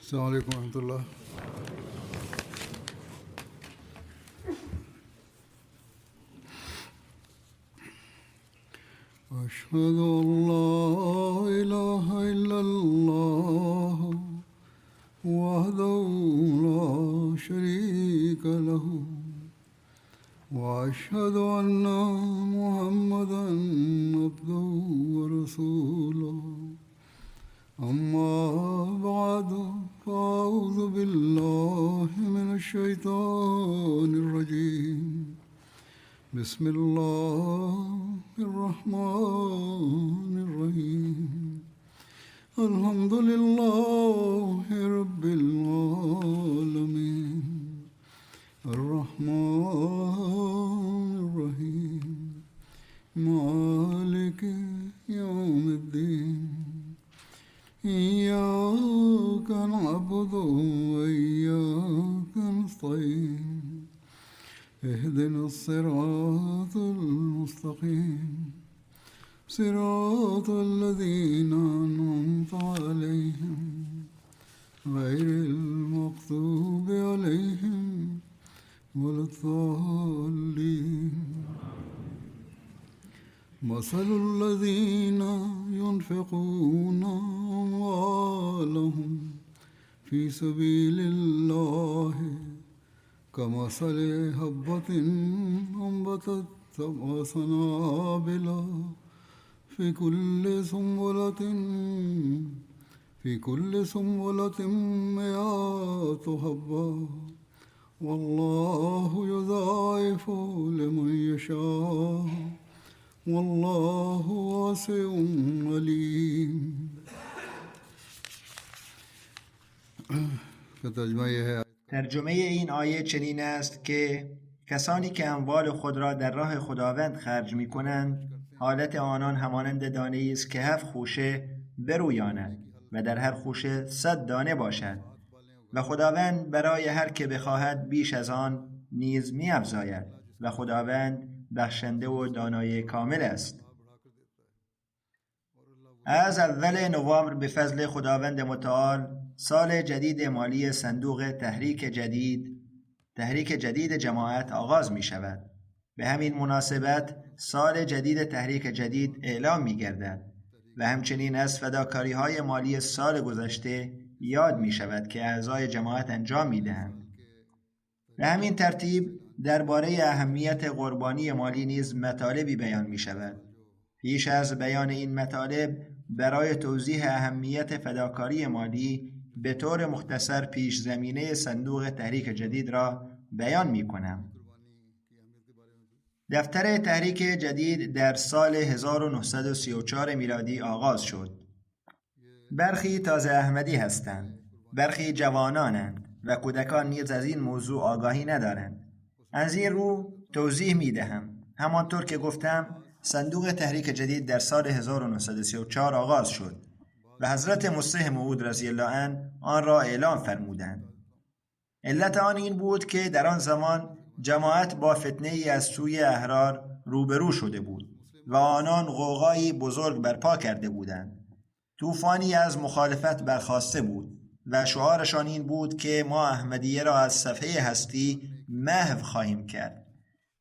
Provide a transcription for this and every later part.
السلام عليكم ورحمة الله. أشهد أن لا إله إلا الله وحده لا شريك له وأشهد أن محمدا عبده ورسوله أما بعد فأعوذ بالله من الشيطان الرجيم بسم الله الرحمن الرحيم الحمد لله رب العالمين الرحمن الرحيم مالك يوم الدين إياك نعبد وإياك نستعين اهدنا الصراط المستقيم صراط الذين أنعمت عليهم غير المغضوب عليهم ولا الضالين. مثل الذين ينفقون أموالهم في سبيل الله كمثل حبة أنبتت سبع سنابل في كل سنبلة مئة حبة والله يضاعف لمن يشاء والله واسع عليم. ترجمه این آیه چنین است که کسانی که اموال خود را در راه خداوند خرج می کنند حالت آنان همانند دانه‌ای است که 7 خوشه برویاند و در هر خوشه 100 دانه باشد و خداوند برای هر که بخواهد بیش از آن نیز می افزاید و خداوند بخشنده و دانای کامل است. از اول نوامبر به فضل خداوند متعال سال جدید مالی صندوق تحریک جدید جماعت آغاز می شود. به همین مناسبت سال جدید تحریک جدید اعلام می گردد و همچنین از فداکاری های مالی سال گذشته یاد می شود که اعضای جماعت انجام می دهند. به همین ترتیب درباره اهمیت قربانی مالی نیز مطالبی بیان می شود. پیش از بیان این مطالب برای توضیح اهمیت فداکاری مالی به طور مختصر پیش زمینه صندوق تحریک جدید را بیان می کنم. دفتر تحریک جدید در سال 1934 میلادی آغاز شد. برخی تازه احمدی هستند، برخی جوانانند و کودکان نیز از این موضوع آگاهی ندارند. از این رو توضیح می دهم. همانطور که گفتم صندوق تحریک جدید در سال 1934 آغاز شد و حضرت مصلح موعود رضی الله عنه آن را اعلام فرمودند. علت آن این بود که در آن زمان جماعت با فتنه ای از سوی احرار روبرو شده بود و آنان غوغایی بزرگ برپا کرده بودند. طوفانی از مخالفت برخاسته بود و شعارشان این بود که ما احمدیه را از صفحه هستی محو خواهیم کرد.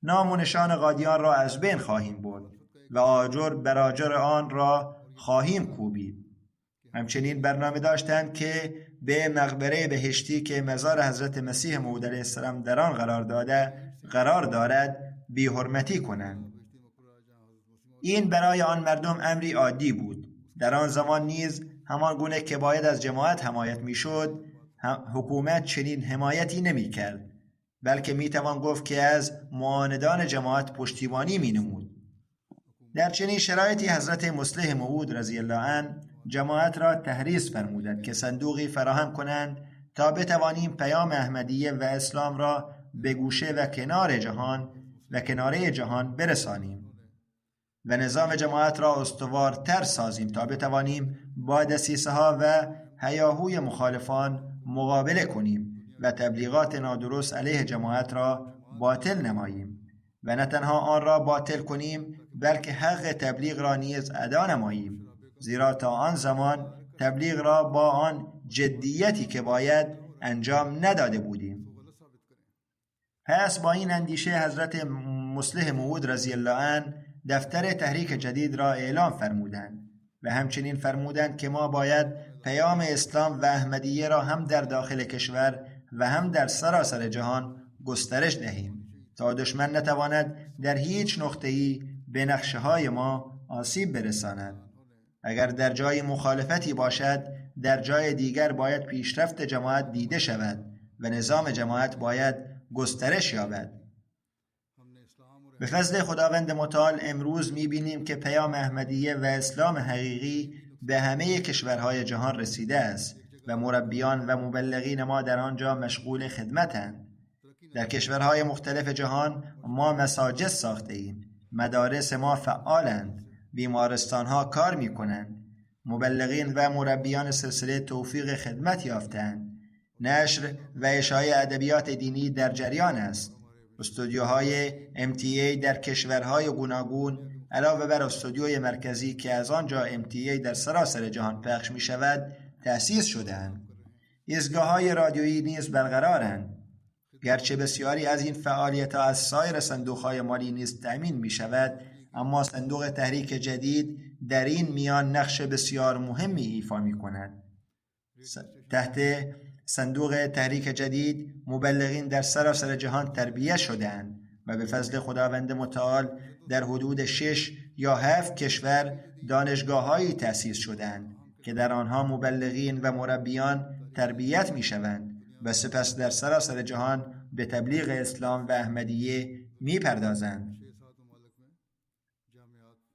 نام و نشان قادیان را از بین خواهیم برد و آجر بر آجر آن را خواهیم کوبید. همچنین برنامه داشتند که به مقبره بهشتی که مزار حضرت مسیح موعود علیه السلام در آن قرار دارد بی حرمتی کنند. این برای آن مردم امری عادی بود. در آن زمان نیز همان گونه که باید از جماعت حمایت میشد، حکومت چنین حمایتی نمی کرد، بلکه می توان گفت که از معاندان جماعت پشتیبانی می نمود. در چنین شرایطی حضرت مصلح موعود رضی الله عنه جماعت را تحریض فرمودند که صندوقی فراهم کنند تا بتوانیم پیام احمدیه و اسلام را به گوشه و کناره جهان برسانیم و نظام جماعت را استوارتر سازیم تا بتوانیم با دسیسه ها و هیاهوی مخالفان مقابله کنیم و تبلیغات نادرست علیه جماعت را باطل نماییم و نه تنها آن را باطل کنیم بلکه حق تبلیغ را نیز ادا نماییم، زیرا تا آن زمان تبلیغ را با آن جدیتی که باید انجام نداده بودیم. پس با این اندیشه حضرت مصلح موعود رضی الله عنه دفتر تحریک جدید را اعلام فرمودند و همچنین فرمودند که ما باید پیام اسلام و احمدیه را هم در داخل کشور و هم در سراسر جهان گسترش دهیم تا دشمن نتواند در هیچ نقطه‌ای به نقشه‌های ما آسیب برساند. اگر در جای مخالفتی باشد، در جای دیگر باید پیشرفت جماعت دیده شود و نظام جماعت باید گسترش یابد. به فضل خداوند متعال امروز می‌بینیم که پیام احمدیه و اسلام حقیقی به همه کشورهای جهان رسیده است و مربیان و مبلغین ما در آنجا مشغول خدمتند. در کشورهای مختلف جهان ما مساجد ساخته ایم، مدارس ما فعالند، بیمارستانها کار می‌کنند، مبلغین و مربیان سلسله توفیق خدمت یافتند، نشر و اشاعه ادبیات دینی در جریان است. استودیوهای MTA در کشورهای گوناگون علاوه بر استودیوی مرکزی که از آنجا MTA در سراسر جهان پخش می شود تأسیس شده‌اند. ایستگاه‌های رادیویی نیز برقرارند. گرچه بسیاری از این فعالیت‌ها از سایر صندوق‌های مالی نیز تأمین می شود، اما صندوق تحریک جدید در این میان نقش بسیار مهمی ایفا می کند. تحت صندوق تحریک جدید مبلغین در سراسر جهان تربیت شده‌اند و به فضل خداوند متعال در حدود 6 یا 7 کشور دانشگاه‌هایی تأسیس شده‌اند که در آنها مبلغین و مربیان تربیت می‌شوند و سپس در سراسر جهان به تبلیغ اسلام و احمدیه می‌پردازند.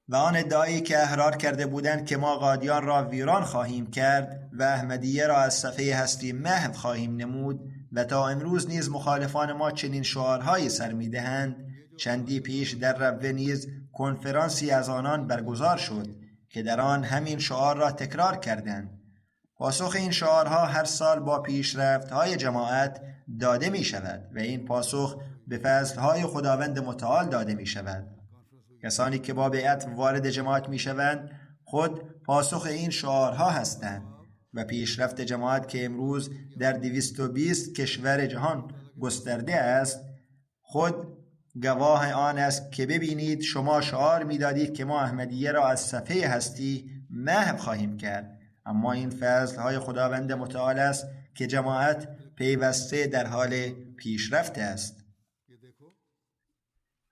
و آن ادعایی که احرار کرده بودند که ما قادیان را ویران خواهیم کرد و احمدیه را از صفحه هستی محو خواهیم نمود و تا امروز نیز مخالفان ما چنین شعارهایی سر می‌دهند، چندی پیش در ربوه نیز کنفرانسی از آنان برگزار شد که در آن همین شعار را تکرار کردند. پاسخ این شعارها هر سال با پیشرفت‌های جماعت داده می‌شود و این پاسخ به فضل‌های خداوند متعال داده می‌شود. کسانی که با بیعت وارد جماعت می‌شوند خود پاسخ این شعارها هستند و پیشرفت جماعت که امروز در 220 کشور جهان گسترده است خود گواه آن است که ببینید شما شعار می‌دادید که ما احمدیه را از صفحه هستی محو خواهیم کرد، اما این فضل‌های خداوند متعال است که جماعت پیوسته در حال پیشرفت است.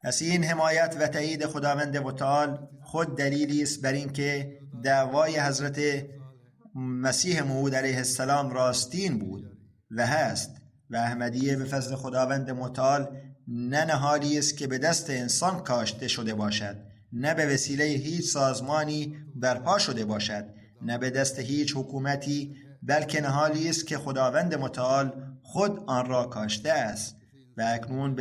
پس این حمایت و تایید خداوند متعال خود دلیلی است بر اینکه دعوای حضرت مسیح موعود علیه السلام راستین بود و هست و احمدیه به فضل خداوند متعال نه نهالی است که به دست انسان کاشته شده باشد، نه به وسیله هیچ سازمانی برپا شده باشد، نه به دست هیچ حکومتی، بلکه نهالی است که خداوند متعال خود آن را کاشته است و اکنون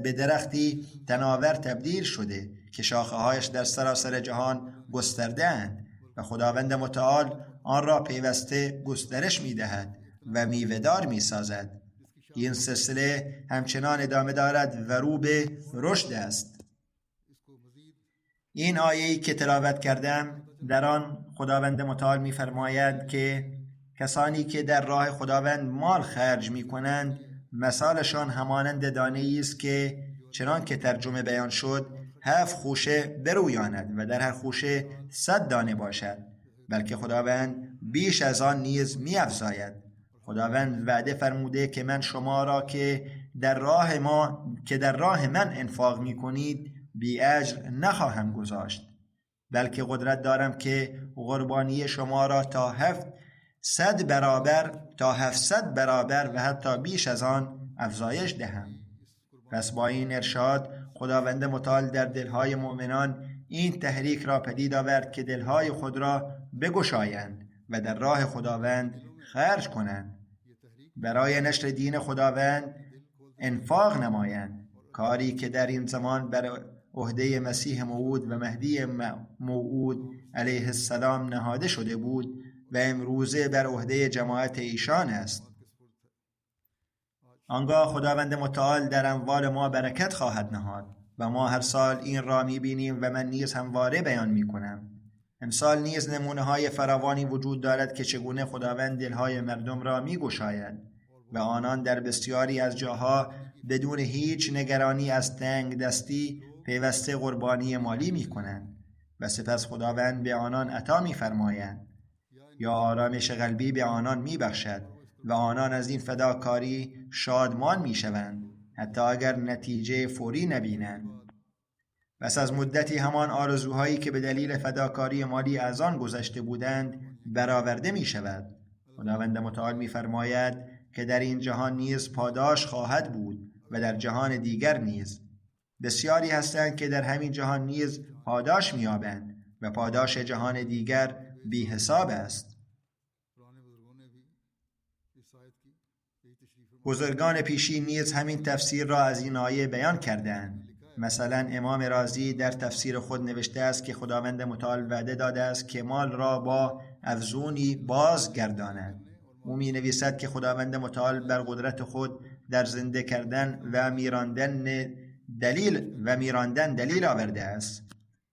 به درختی تناور تبدیل شده که شاخه‌هایش در سراسر جهان گسترده اند و خداوند متعال آن را پیوسته گسترش می‌دهد و میوه‌دار می‌سازد. این سلسله همچنان ادامه دارد و رو به رشد است. این آیه‌ای که تلاوت کردم در آن خداوند متعال می‌فرماید که کسانی که در راه خداوند مال خرج می‌کنند مثالشان همانند دانه‌ای است که چنان که ترجمه بیان شد 7 خوشه برویاند و در هر خوشه 100 دانه باشد، بلکه خداوند بیش از آن نیز می‌افزاید. خداوند وعده فرموده که من شما را که در راه من انفاق می‌کنید بی اجر نخواهم گذاشت، بلکه قدرت دارم که قربانی شما را تا 700 برابر و حتی بیش از آن افزایش دهم. پس با این ارشاد خداوند متعال در دلهای مؤمنان این تحریک را پدید آورد که دلهای خود را بگشایند و در راه خداوند خرج کنند، برای نشر دین خداوند انفاق نمایند، کاری که در این زمان بر عهده مسیح موعود و مهدی موعود علیه السلام نهاده شده بود و امروزه بر عهده جماعت ایشان است. آنگاه خداوند متعال در اموال ما برکت خواهد نهاد و ما هر سال این را می‌بینیم و من نیز همواره بیان می‌کنم. امسال نیز نمونه های فراوانی وجود دارد که چگونه خداوند دلهای مردم را می گشاید و آنان در بسیاری از جاها بدون هیچ نگرانی از تنگ دستی پیوسته قربانی مالی می کنند و سپس خداوند به آنان عطا می فرماید یا آرامش قلبی به آنان می بخشد و آنان از این فداکاری شادمان می شوند حتی اگر نتیجه فوری نبینند. پس از مدتی همان آرزوهایی که به دلیل فداکاری مالی از آن گذشته بودند برآورده می شود. خداوند متعال می فرماید که در این جهان نیز پاداش خواهد بود و در جهان دیگر نیز. بسیاری هستند که در همین جهان نیز پاداش می یابند و پاداش جهان دیگر بی حساب است. بزرگان پیشین نیز همین تفسیر را از این آیه بیان کردند. مثلا امام رازی در تفسیر خود نوشته است که خداوند متعال وعده داده است که مال را با افزونی بازگرداند. او می نویسد که خداوند متعال بر قدرت خود در زنده کردن و میراندن دلیل آورده است.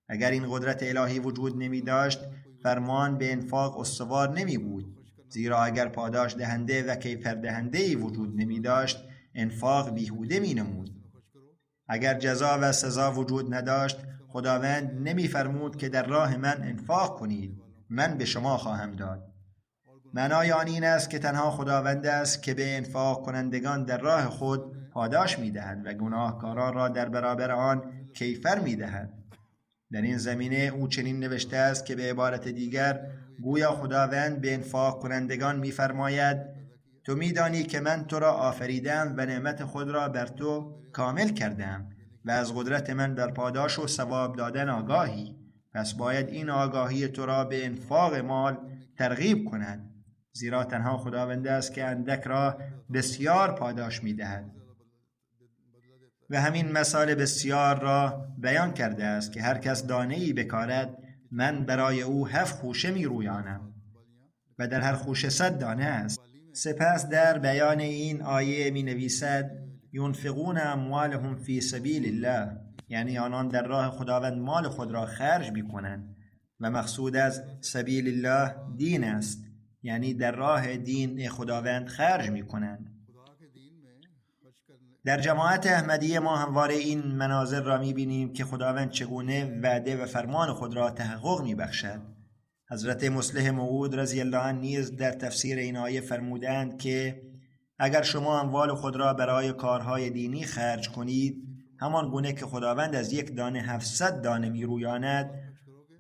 اگر این قدرت الهی وجود نمی داشت فرمان به انفاق استوار نمی بود، زیرا اگر پاداش دهنده و کیفر دهنده‌ای وجود نمی داشت انفاق بیهوده می نمود. اگر جزا و سزا وجود نداشت خداوند نمی فرمود که در راه من انفاق کنید، من به شما خواهم داد. معنای آن این است که تنها خداوند است که به انفاق کنندگان در راه خود پاداش می دهد و گناهکاران را در برابر آن کیفر می دهد. در این زمینه او چنین نوشته است که به عبارت دیگر گویا خداوند به انفاق کنندگان می فرماید تو می دانی که من تو را آفریدم و نعمت خود را بر تو کامل کردم و از قدرت من بر پاداش و ثواب دادن آگاهی، پس باید این آگاهی تو را به انفاق مال ترغیب کند، زیرا تنها خداوند است که اندک را بسیار پاداش می دهد. و همین مثال بسیار را بیان کرده است که هر کس دانه‌ای بکارد من برای او 7 خوشه می رویانم و در هر خوشه 100 دانه است. سپس در بیان این آیه می نویسد ينفقون اموالهم فی سبیل الله، یعنی آنان در راه خداوند مال خود را خرج می کنند و مقصود از سبیل الله دین است، یعنی در راه دین خداوند خرج می کنند. در جماعت احمدیه ما همواره این مناظر را می بینیم که خداوند چگونه وعده و فرمان خود را تحقق می بخشد. حضرت مصلح موعود رضی الله عنه نیز در تفسیر این آیه فرمودند که اگر شما اموال خود را برای کارهای دینی خرج کنید همان گونه که خداوند از 1 دانه 700 دانه می رویاند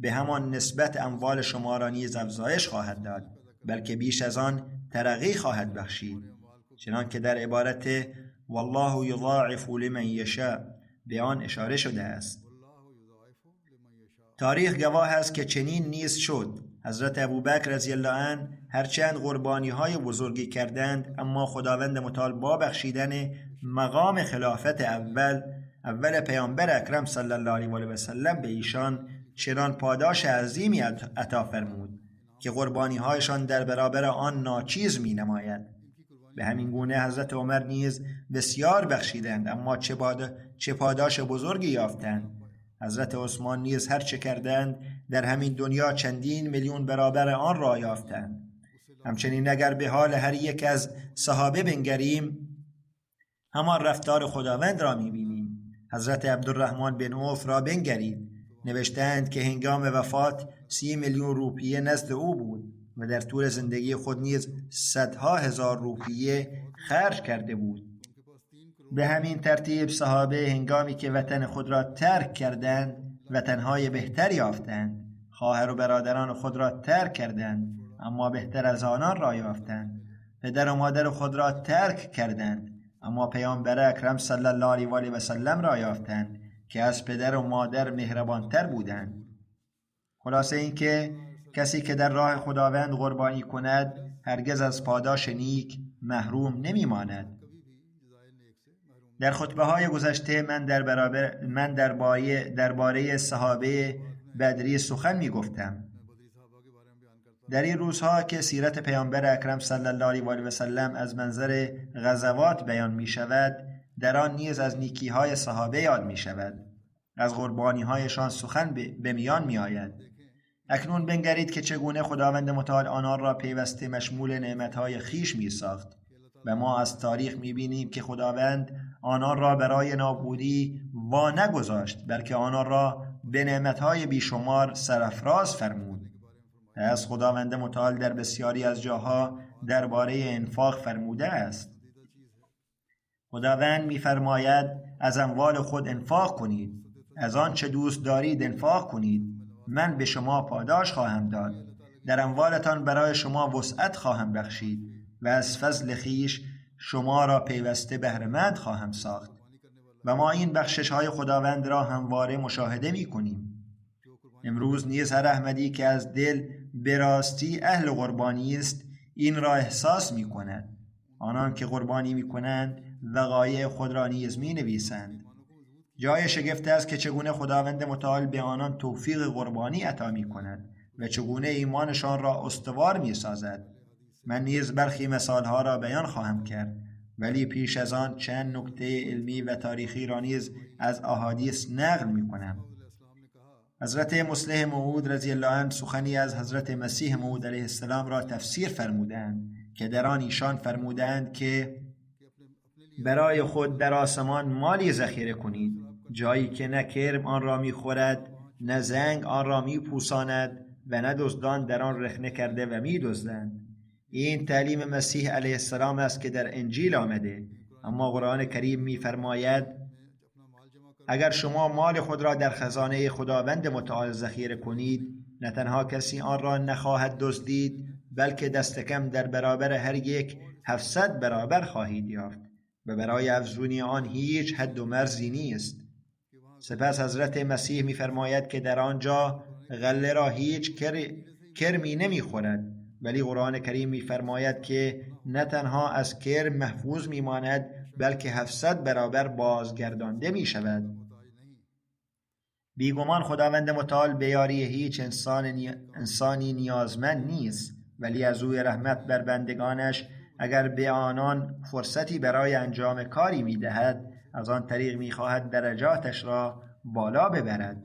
به همان نسبت اموال شما را نیز افزایش خواهد داد، بلکه بیش از آن ترقی خواهد بخشید، چنان که در عبارت والله یضاعف لمن یشاء به آن اشاره شده است. تاریخ گواه است که چنین نیز شد. حضرت ابوبکر رضی الله عنه هرچند قربانی‌های بزرگی کردند اما خداوند متعال با بخشیدن مقام خلافت اول پیامبر اکرم صلی الله علیه و سلم به ایشان چنان پاداش عظیمی عطا فرمود که قربانی‌هایشان در برابر آن ناچیز می‌نماید. به همین گونه حضرت عمر نیز بسیار بخشیدند اما چه پاداش بزرگی یافتند. حضرت عثمان نیز هر چه کردند در همین دنیا چندین میلیون برابر آن را یافتند. همچنین اگر به حال هر یک از صحابه بنگریم همان رفتار خداوند را می‌بینیم. حضرت عبدالرحمن بن عوف را بنگرید. نوشتند که هنگام وفات 30 میلیون روپیه نزد او بود و در طول زندگی خود نیز صدها هزار روپیه خرج کرده بود. به همین ترتیب صحابه هنگامی که وطن خود را ترک کردند وطنهای بهتری یافتند. خواهر و برادران خود را ترک کردند اما بهتر از آنان را یافتند. پدر و مادر خود را ترک کردند اما پیامبر اکرم صلی الله علیه و آله و سلم را یافتند که از پدر و مادر مهربانتر بودند. خلاصه این که کسی که در راه خداوند قربانی کند هرگز از پاداش نیک محروم نمیماند. در خطبه های گذشته من درباره صحابه بدری سخن می گفتم. در این روزها که سیرت پیامبر اکرم صلی الله علیه و آله و سلم از منظر غزوات بیان می شود در آن نیز از نیکی های صحابه یاد می شود. از قربانی هایشان سخن به میان می آید. اکنون بنگرید که چگونه خداوند متعال آنان را پیوسته مشمول نعمتهای خیش می ساخت و ما از تاریخ می بینیم که خداوند آنان را برای نابودی وا نگذاشت، بلکه آنان را به نعمتهای بیشمار سرافراز فرمود. پس خداوند متعال در بسیاری از جاها درباره انفاق فرموده است. خداوند می‌فرماید از اموال خود انفاق کنید، از آن چه دوست دارید انفاق کنید، من به شما پاداش خواهم داد، در اموالتان برای شما وسعت خواهم بخشید و از فضل خیش شما را پیوسته بهره‌مند خواهم ساخت. و ما این بخشش‌های خداوند را همواره مشاهده می‌کنیم. امروز نیز هر احمدی که از دل به راستی اهل قربانی است این را احساس می‌کند. آنان که قربانی می‌کنند وقایع خود را نیز می‌نویسند. جای شگفت است که چگونه خداوند متعال به آنان توفیق قربانی عطا می‌کند و چگونه ایمانشان را استوار می‌سازد. من نیز برخی مثال‌ها را بیان خواهم کرد، ولی پیش از آن چند نکته علمی و تاریخی را نیز از احادیث نقل می‌کنم. حضرت مصلح موعود رضی الله عنه سخنی از حضرت مسیح موعود علیه السلام را تفسیر فرمودند که در آن ایشان فرمودند که برای خود در آسمان مالی ذخیره کنید، جایی که نه کرم آن را می‌خورد، نه زنگ آن را می‌پوساند و نه دزدان در آن رخنه کرده و می‌دزدند. این تعلیم مسیح علیه السلام است که در انجیل آمده، اما قرآن کریم می‌فرماید اگر شما مال خود را در خزانه خداوند متعال ذخیره کنید، نه تنها کسی آن را نخواهد دزدید، بلکه دست کم در برابر هر یک 700 برابر خواهید یافت و برای افزونی آن هیچ حد و مرزی نیست. سپس حضرت مسیح می‌فرماید که در آنجا غله را هیچ کرمی نمی‌خورد، ولی قرآن کریم می‌فرماید که نه تنها از کرم محفوظ می‌ماند، بلکه 700 برابر بازگردانده می‌شود. بیگمان خداوند متعال به یاری هیچ انسانی نیازمند نیست، ولی از روی رحمت بر بندگانش اگر به آنان فرصتی برای انجام کاری می‌دهد، از آن طریق می‌خواهد درجاتش را بالا ببرد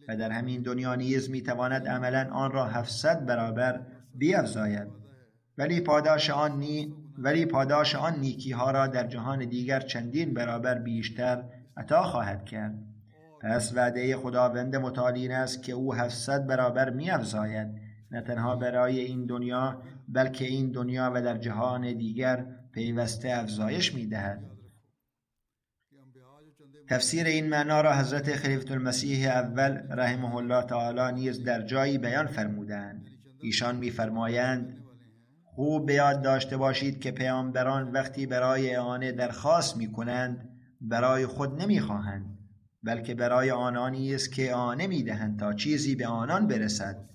و در همین دنیا نیز می‌تواند عملاً آن را 700 برابر بیفزاید، ولی پاداش آن نیکی‌ها را در جهان دیگر چندین برابر بیشتر عطا خواهد کرد. پس وعده خداوند متعال این است که او 700 برابر می‌افزاید، نه تنها برای این دنیا، بلکه این دنیا و در جهان دیگر پیوسته افزایش می‌دهد. تفسیر این معنا را حضرت خلیفة المسیح اول رحمه الله تعالی نیز در جایی بیان فرمودند. ایشان می‌فرمایند خوب به یاد داشته باشید که پیامبران وقتی برای اعانه درخواست می‌کنند برای خود نمی‌خواهند، بلکه برای آنانی است که اعانه می‌دهند تا چیزی به آنان برسد.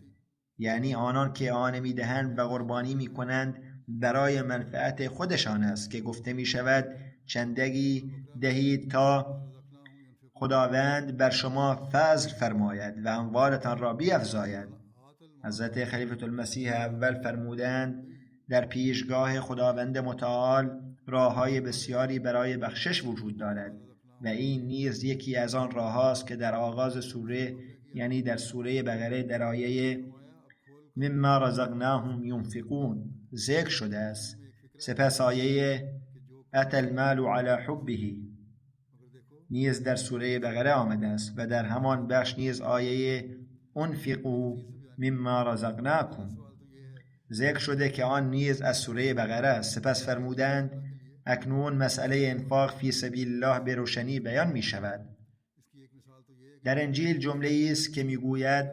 یعنی آنان که اعانه می‌دهند و قربانی می‌کنند برای منفعت خودشان است که گفته می‌شود چندگی دهید تا خداوند بر شما فضل فرماید و اموالتان را بیفزاید. حضرت خلیفة المسیح اول فرمودند در پیشگاه خداوند متعال راه‌های بسیاری برای بخشش وجود دارد و این نیز یکی از آن راه‌هاست که در آغاز سوره، یعنی در سوره بقره در آیه مما رزقناهم ينفقون ذکر شده است. سپس آیه اتى المال علی حبه نیز در سوره بقره آمده است و در همان بخش نیز آیه انفقوا مما رزقناکم ذکر شده که آن نیز از سوره بقره است. سپس فرمودند اکنون مسئله انفاق فی سبیل الله به روشنی بیان می شود. در انجیل جمله است که می گوید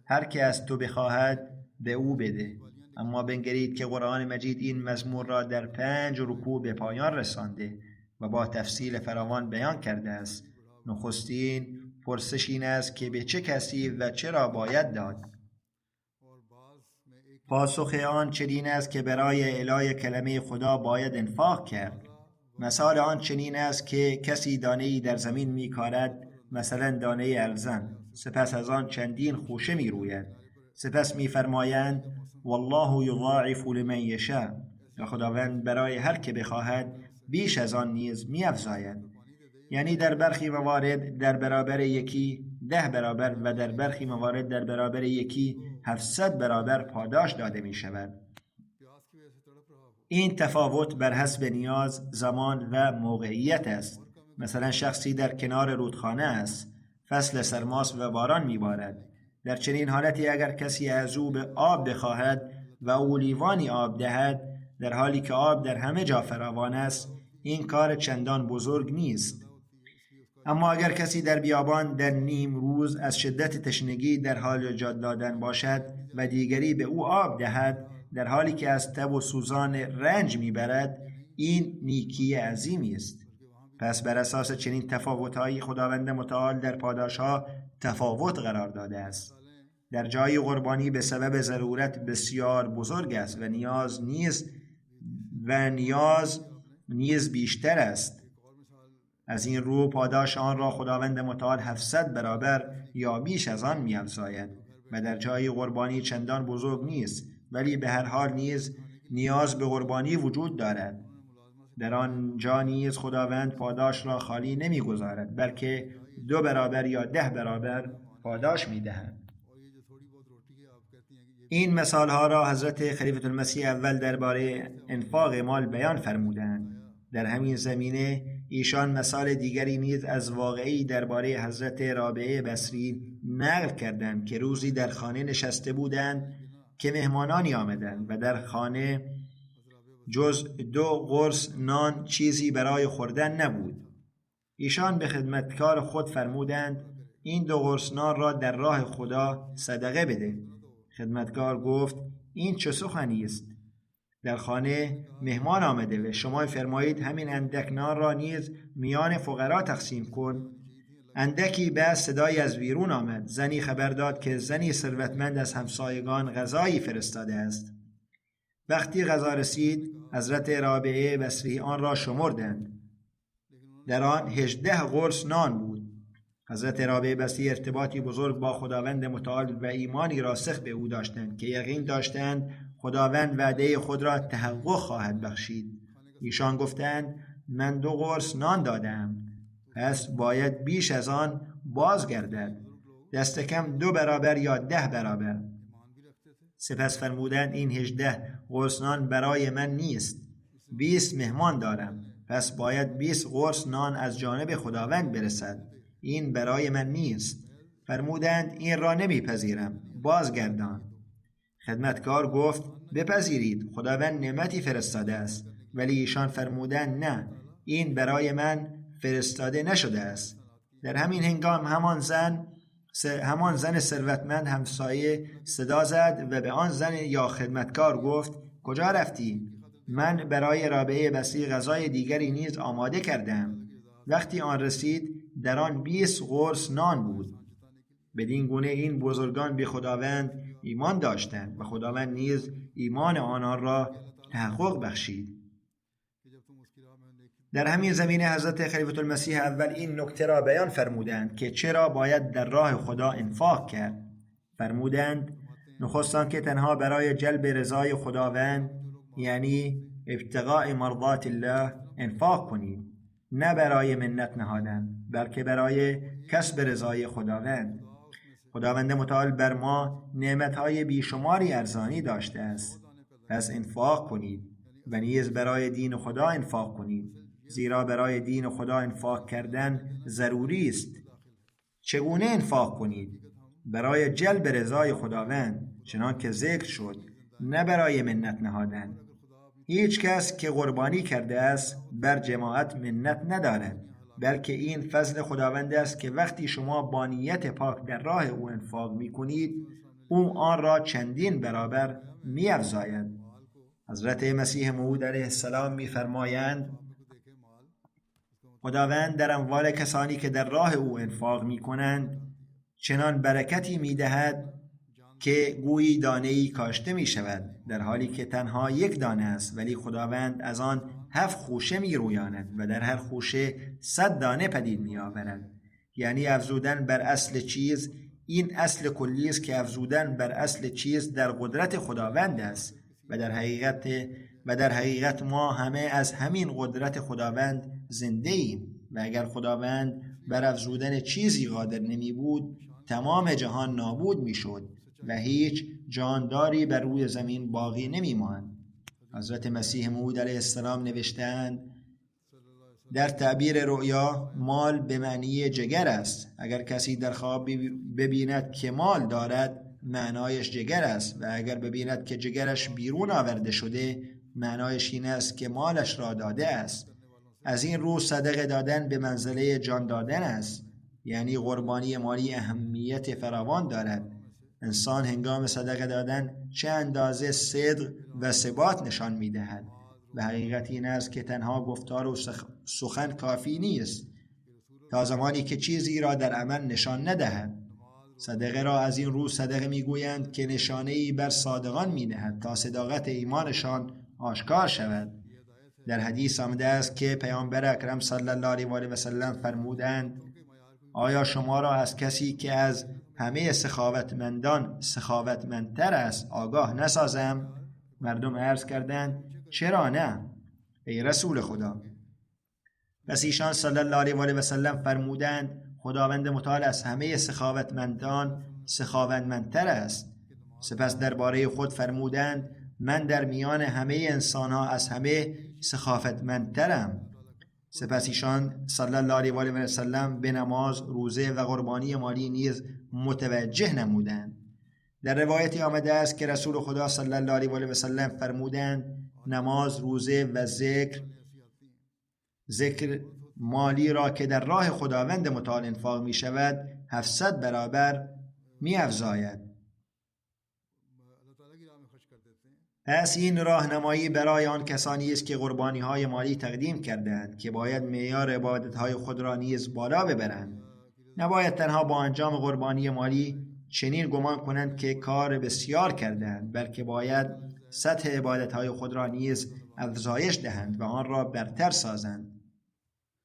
هر که از تو بخواهد به او بده، اما بنگرید که قرآن مجید این مضمون را در 5 رکوع به پایان رسانده و با تفصیل فراوان بیان کرده است. نخستین پرسش این است که به چه کسی و چرا باید داد. پاسخ آن چنین است که برای اعلای کلمه خدا باید انفاق کرد. مثال آن چنین است که کسی دانه‌ای در زمین می‌کارد، مثلا دانه ارزن، سپس از آن چندین خوشه می‌روید، سپس می‌فرمایند والله یضاعف لمن یشاء، و خداوند برای هر که بخواهد بیش از آن نیز می‌افزاید. یعنی در برخی موارد در برابر یکی 10 برابر و در برخی موارد در برابر یکی 700 برابر پاداش داده می شود. این تفاوت بر حسب نیاز، زمان و موقعیت است. مثلا شخصی در کنار رودخانه است، فصل سرماست و باران میبارد. در چنین حالتی اگر کسی از او به آب بخواهد و او لیوانی آب دهد در حالی که آب در همه جا فراوان است، این کار چندان بزرگ نیست. اما اگر کسی در بیابان در نیم روز از شدت تشنگی در حال جاد دادن باشد و دیگری به او آب دهد در حالی که از تب و سوزان رنج میبرد، این نیکی عظیمی است. پس بر اساس چنین تفاوت‌هایی خداوند متعال در پاداش‌ها تفاوت قرار داده است. در جای قربانی به سبب ضرورت بسیار بزرگ است و نیاز نیز بیشتر است. از این رو پاداش آن را خداوند متعال 700 برابر یا بیش از آن می‌افزاید و در جای قربانی چندان بزرگ نیست، ولی به هر حال نیاز به قربانی وجود دارد. در آنجا نیز خداوند پاداش را خالی نمی‌گذارد، بلکه 2 برابر یا 10 برابر پاداش می‌دهد. این مثال‌ها را حضرت خلیفة المسیح اول درباره انفاق مال بیان فرمودند. در همین زمینه ایشان مثال دیگری نیز از واقعی درباره حضرت رابعه بصری نقل کردند که روزی در خانه نشسته بودند که مهمانانی آمدند و در خانه جز 2 قرص نان چیزی برای خوردن نبود. ایشان به خدمتکار خود فرمودند این 2 قرص نان را در راه خدا صدقه بده. خدمتکار گفت این چه سخنی است؟ در خانه مهمان آمده و شما فرمایید همین اندک نان را نیز میان فقرا تقسیم کن. اندکی بعد صدایی از بیرون آمد. زنی خبر داد که زنی ثروتمند از همسایگان غذایی فرستاده است. وقتی غذا رسید حضرت رابعه بصری آن را شمردند. در آن 18 قرص نان بود. حضرت رابعه بصری ارتباطی بزرگ با خداوند متعال و ایمانی راسخ به او داشتند که یقین داشتند خداوند وعده خود را تحقق خواهد بخشید. ایشان گفتند من 2 قرص نان دادم، پس باید بیش از آن بازگردد، دست کم 2 برابر یا 10 برابر. سپس فرمودند این 18 قرص نان برای من نیست، 20 مهمان دارم، پس باید 20 قرص نان از جانب خداوند برسد، این برای من نیست. فرمودند این را نمیپذیرم، بازگردان. خدمتکار گفت بپذیرید، خداوند نعمتی فرستاده است. ولی ایشان فرمودند نه، این برای من فرستاده نشده است. در همین هنگام همان زن ثروتمند همسایه صدا زد و به آن زن یا خدمتکار گفت کجا رفتی؟ من برای رابعه بصری غذای دیگری نیز آماده کردم. وقتی آن رسید در آن 20 قرص نان بود. بدین گونه این بزرگان به خداوند ایمان داشتند و خداوند نیز ایمان آنان را تحقق بخشید. در همین زمینه حضرت خلیفة المسیح اول این نکته را بیان فرمودند که چرا باید در راه خدا انفاق کرد. فرمودند نخست که تنها برای جلب رضای خداوند یعنی ابتغاء مرضات الله انفاق کنید، نه برای منت نهادن، بلکه برای کسب رضای خداوند. خداوند متعال بر ما نعمتهای بیشماری ارزانی داشته است، پس انفاق کنید و نیز برای دین خدا انفاق کنید، زیرا برای دین خدا انفاق کردن ضروری است. چگونه انفاق کنید؟ برای جلب رضای خداوند، چنان که ذکر شد، نه برای منت نهادن. هیچ کس که قربانی کرده است بر جماعت منت ندارد، بلکه این فضل خداوند است که وقتی شما با نیت پاک در راه او انفاق می کنید، او آن را چندین برابر می افزاید. حضرت مسیح موعود علیه السلام می فرمایند خداوند در اموال کسانی که در راه او انفاق می کنند چنان برکتی می دهد که گویی دانه‌ای کاشته می شود، در حالی که تنها 1 دانه است، ولی خداوند از آن 7 خوشه می رویاند و در هر خوشه 100 دانه پدید می آورد. یعنی افزودن بر اصل چیز، این اصل کلی است که افزودن بر اصل چیز در قدرت خداوند است و در حقیقت ما همه از همین قدرت خداوند زنده ایم و اگر خداوند بر افزودن چیزی قادر نمی بود تمام جهان نابود می شد و هیچ جانداری بر روی زمین باقی نمی ماند. حضرت مسیح موعود علیه السلام نوشتند در تعبیر رؤیا مال به معنی جگر است. اگر کسی در خواب ببیند که مال دارد معنایش جگر است و اگر ببیند که جگرش بیرون آورده شده معنایش این است که مالش را داده است. از این رو صدقه دادن به منزله جان دادن است، یعنی قربانی مالی اهمیت فراوان دارد. انسان هنگام صدقه دادن چه اندازه صدق و ثبات نشان می‌دهد. و حقیقت این است که تنها گفتار و سخن کافی نیست تا زمانی که چیزی را در عمل نشان ندهد. صدقه را از این رو صدقه میگویند که نشانه‌ای بر صادقان می‌دهد تا صداقت ایمانشان آشکار شود. در حدیث آمده است که پیامبر اکرم صلی الله علیه و آله و سلم فرمودند آیا شما را از کسی که از همه سخاوتمندان سخاوتمندتر است آگاه نسازم؟ مردم عرض کردند چرا نه ای رسول خدا؟ پس ایشان صلی الله علیه و آله و سلم فرمودند خداوند متعال از همه سخاوتمندان سخاوتمندتر است. سپس درباره خود فرمودند من در میان همه انسانها از همه سخاوتمندترم. سپس ایشان صلی الله علیه و آله و سلم به نماز، روزه و قربانی مالی نیز متوجه نمودند. در روایتی آمده است که رسول خدا صلی الله علیه و آله و سلم فرمودند نماز، روزه و ذکر مالی را که در راه خداوند متعال انفاق می شود 700 برابر می افزاید. پس این راهنمایی برای آن کسانی است که قربانی های مالی تقدیم کردند که باید معیار عبادت های خود را نیز بالا ببرند. نباید تنها با انجام قربانی مالی چنین گمان کنند که کار بسیار کردند، بلکه باید سطح عبادت های خود را نیز افزایش دهند و آن را برتر سازند.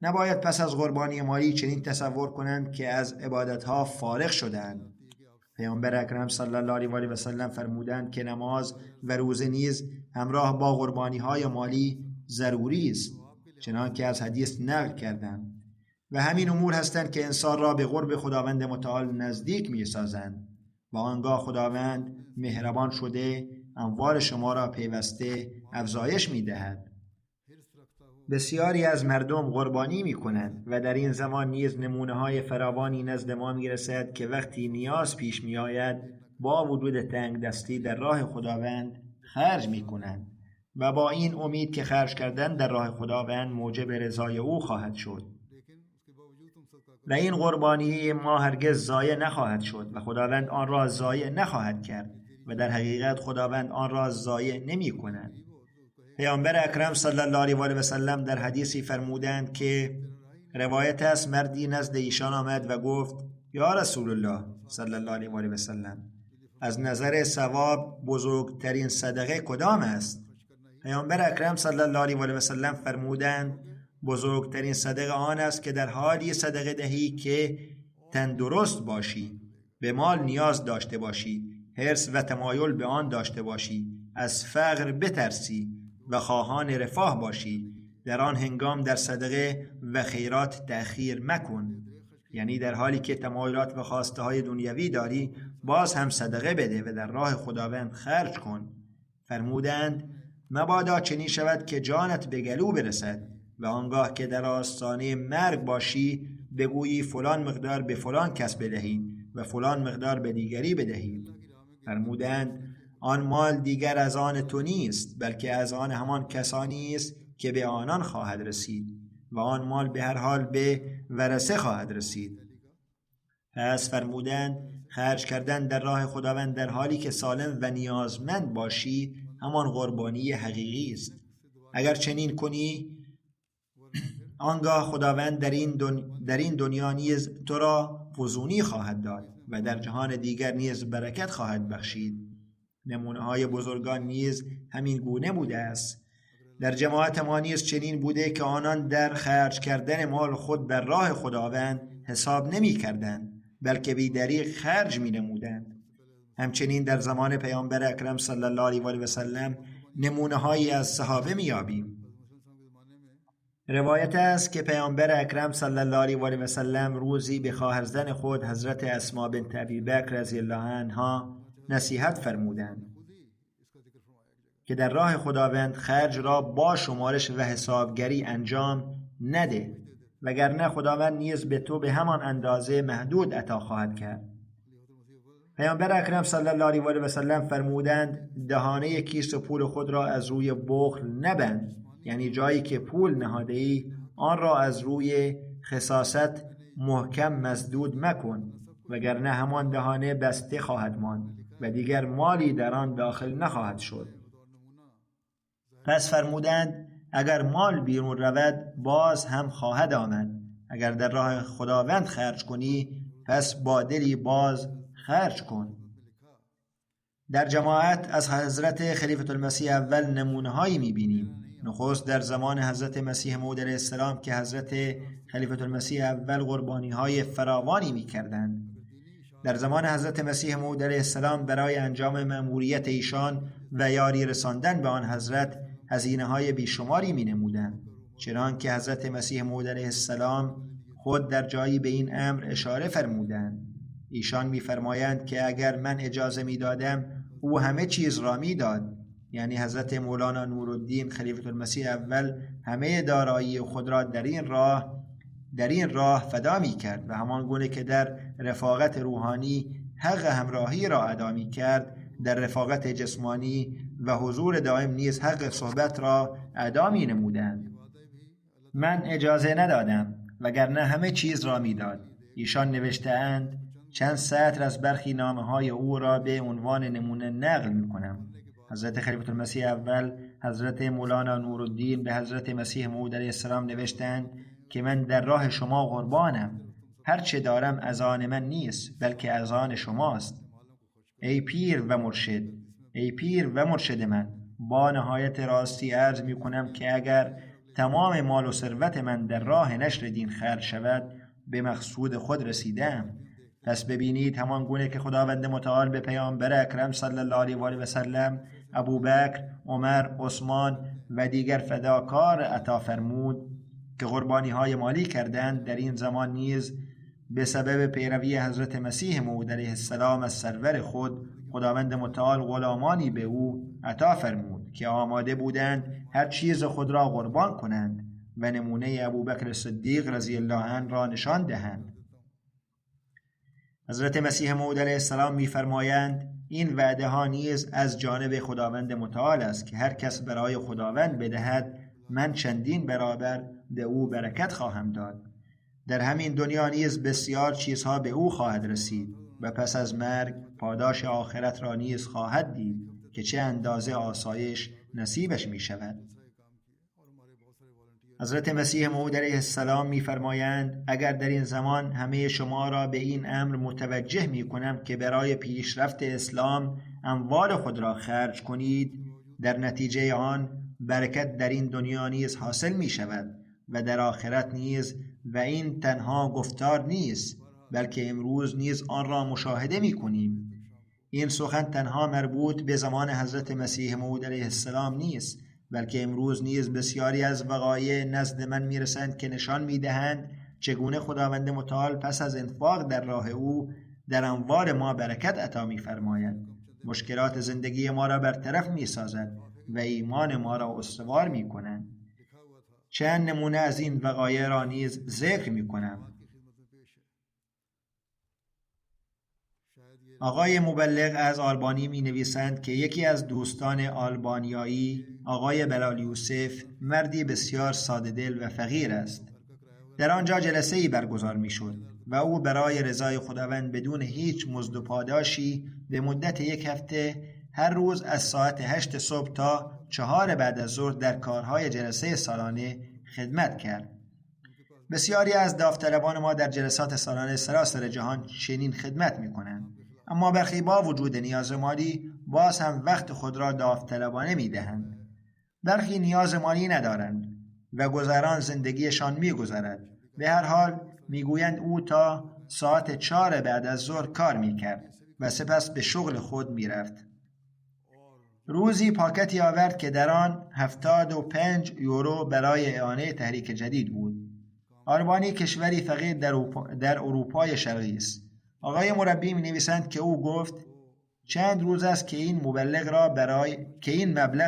نباید پس از قربانی مالی چنین تصور کنند که از عبادت ها فارغ شدند. پیامبر اکرم صلی الله علیه و آله و سلم فرمودند که نماز و روزه نیز همراه با قربانی های مالی ضروری است، چنانکه از حدیث نقل کردند. و همین امور هستند که انسان را به قرب خداوند متعال نزدیک می سازند و آنگاه خداوند مهربان شده اموال شما را پیوسته افزایش می دهد. بسیاری از مردم قربانی می کنند و در این زمان نیز نمونه های فراوانی نزد ما می رسد که وقتی نیاز پیش می آید با وجود تنگ دستی در راه خداوند خرج می کنند و با این امید که خرج کردن در راه خداوند موجب رضای او خواهد شد. و این قربانی ما هرگز ضایع نخواهد شد و خداوند آن را ضایع نخواهد کرد و در حقیقت خداوند آن را ضایع نمی کند. پیامبر اکرم صلی الله علیه و آله و سلم در حدیثی فرمودند که روایت است مردی نزد ایشان آمد و گفت یا رسول الله صلی الله علیه و آله و سلم از نظر ثواب بزرگترین صدقه کدام است؟ پیامبر اکرم صلی الله علیه و آله و سلم فرمودند بزرگترین صدقه آن است که در حالی صدقه دهی که تندرست باشی، به مال نیاز داشته باشی، حرص و تمایل به آن داشته باشی، از فقر بترسی و خواهان رفاه باشی. در آن هنگام در صدقه و خیرات تأخیر مکن، یعنی در حالی که تمایلات و خواسته های دنیوی داری باز هم صدقه بده و در راه خداوند خرج کن. فرمودند مبادا چنین شود که جانت به گلو برسد و آنگاه که در آستانه مرگ باشی بگویی فلان مقدار به فلان کس بدهید و فلان مقدار به دیگری بدهید. فرمودند آن مال دیگر از آن تو نیست بلکه از آن همان کسانی است که به آنان خواهد رسید و آن مال به هر حال به ورثه خواهد رسید. پس فرمودند خرج کردن در راه خداوند در حالی که سالم و نیازمند باشی همان قربانی حقیقی است. اگر چنین کنی آنگاه خداوند در این دنیا نیز تو را فزونی خواهد داد و در جهان دیگر نیز برکت خواهد بخشید. نمونه های بزرگان نیز همین گونه بوده است. در جماعت ما نیز چنین بوده که آنان در خرج کردن مال خود در راه خداوند حساب نمی کردند بلکه بی‌دریغ خرج می نمودند. همچنین در زمان پیامبر اکرم صلی الله علیه و سلم نمونه هایی از صحابه می یابیم. روایت است که پیامبر اکرم صلی الله علیه و آله و سلم روزی به خواهرزن خود حضرت اسما بنت ابی بکر رضی الله عنها نصیحت فرمودند که در راه خداوند خرج را با شمارش و حسابگری انجام نده، وگرنه خداوند نیز به تو به همان اندازه محدود عطا خواهد کرد. پیامبر اکرم صلی الله علیه و آله و سلم فرمودند دهانه کیسه پول خود را از روی بخل نبند، یعنی جایی که پول نهاده ای آن را از روی خساست محکم مسدود مکن، وگرنه همان دهانه بسته خواهد ماند و دیگر مالی در آن داخل نخواهد شد. پس فرمودند اگر مال بیرون رود باز هم خواهد آمد. اگر در راه خداوند خرج کنی پس با دلی باز خرج کن. در جماعت از حضرت خلیفة المسیح اول نمونه هایی میبینیم. نخست در زمان حضرت مسیح موعود علیه السلام که حضرت خلیفة المسیح اول قربانی های فراوانی میکردند. در زمان حضرت مسیح موعود علیه السلام برای انجام مأموریت ایشان و یاری رساندن به آن حضرت هزینه های بیشماری می نمودند، چنانکه حضرت مسیح موعود علیه السلام خود در جایی به این امر اشاره فرمودند. ایشان می فرمایند که اگر من اجازه می دادم او همه چیز را می داد، یعنی حضرت مولانا نورالدین خلیفة المسیح اول همه دارایی خود را در این راه فدا می کرد و همان گونه که در رفاقت روحانی حق همراهی را ادا می کرد، در رفاقت جسمانی و حضور دائم نیز حق صحبت را ادا می نمودند. من اجازه ندادم وگرنه همه چیز را می داد. ایشان نوشته‌اند چند سطر از برخی نامه های او را به عنوان نمونه نقل می کنم. حضرت خلیفة المسیح اول حضرت مولانا نورالدین به حضرت مسیح موعود علیه السلام نوشتند که من در راه شما قربانم، هر چه دارم از آن من نیست بلکه از آن شماست. ای پیر و مرشد من، با نهایت راستی عرض می کنم که اگر تمام مال و ثروت من در راه نشر دین خرج شود به مقصود خود رسیدم. پس ببینید همان گونه که خداوند متعال به پیامبر اکرم صلی الله علیه و آله و سلم ابوبکر، عمر، عثمان و دیگر فداکار عطا فرمود که قربانی های مالی کردند، در این زمان نیز به سبب پیروی حضرت مسیح موعود علیه السلام از سرور خود خداوند متعال غلامانی به او عطا فرمود که آماده بودند هر چیز خود را قربان کنند و نمونه ابوبکر صدیق رضی الله عنه را نشان دهند. حضرت مسیح موعود علیه السلام می‌فرمایند این وعده ها نیز از جانب خداوند متعال است که هر کس برای خداوند بدهد من چندین برابر به او برکت خواهم داد. در همین دنیا نیز بسیار چیزها به او خواهد رسید و پس از مرگ پاداش آخرت را نیز خواهد دید که چه اندازه آسایش نصیبش می شود. حضرت مسیح موعود علیه السلام می‌فرمایند اگر در این زمان همه شما را به این امر متوجه می‌کنم که برای پیشرفت اسلام اموال خود را خرج کنید، در نتیجه آن برکت در این دنیا نیز حاصل می‌شود و در آخرت نیز، و این تنها گفتار نیست بلکه امروز نیز آن را مشاهده می‌کنیم. این سخن تنها مربوط به زمان حضرت مسیح موعود علیه السلام نیست بلکه امروز نیز بسیاری از وقایع نزد من میرسند که نشان میدهند چگونه خداوند متعال پس از انفاق در راه او در اموال ما برکت عطا می‌فرماید، مشکلات زندگی ما را برطرف می‌سازد و ایمان ما را استوار می‌کند. چند نمونه از این وقایع را نیز ذکر می‌کنم. آقای مبلغ از آلبانی می نویسند که یکی از دوستان آلبانیایی آقای بلال یوسف مردی بسیار ساده دل و فقیر است. در آنجا جلسه‌ای برگزار می شد و او برای رضای خداوند بدون هیچ مزد و پاداشی به مدت 1 هفته هر روز از ساعت 8 صبح تا 4 بعد از ظهر در کارهای جلسه سالانه خدمت کرد. بسیاری از داوطلبان ما در جلسات سالانه سراسر جهان چنین خدمت می کنند، اما برخی با وجود نیاز مالی باز هم وقت خود را داوطلبانه می دهند. برخی نیاز مالی ندارند و گذران زندگیشان می گذرد. به هر حال می گویند او تا ساعت 4 بعد از ظهر کار می کرد و سپس به شغل خود می رفت. روزی پاکتی آورد که در آن 75 یورو برای اعانه تحریک جدید بود. آلبانی کشوری فقیر در اروپای شرقی است. آقای مربی می نویسند که او گفت چند روز است که این مبلغ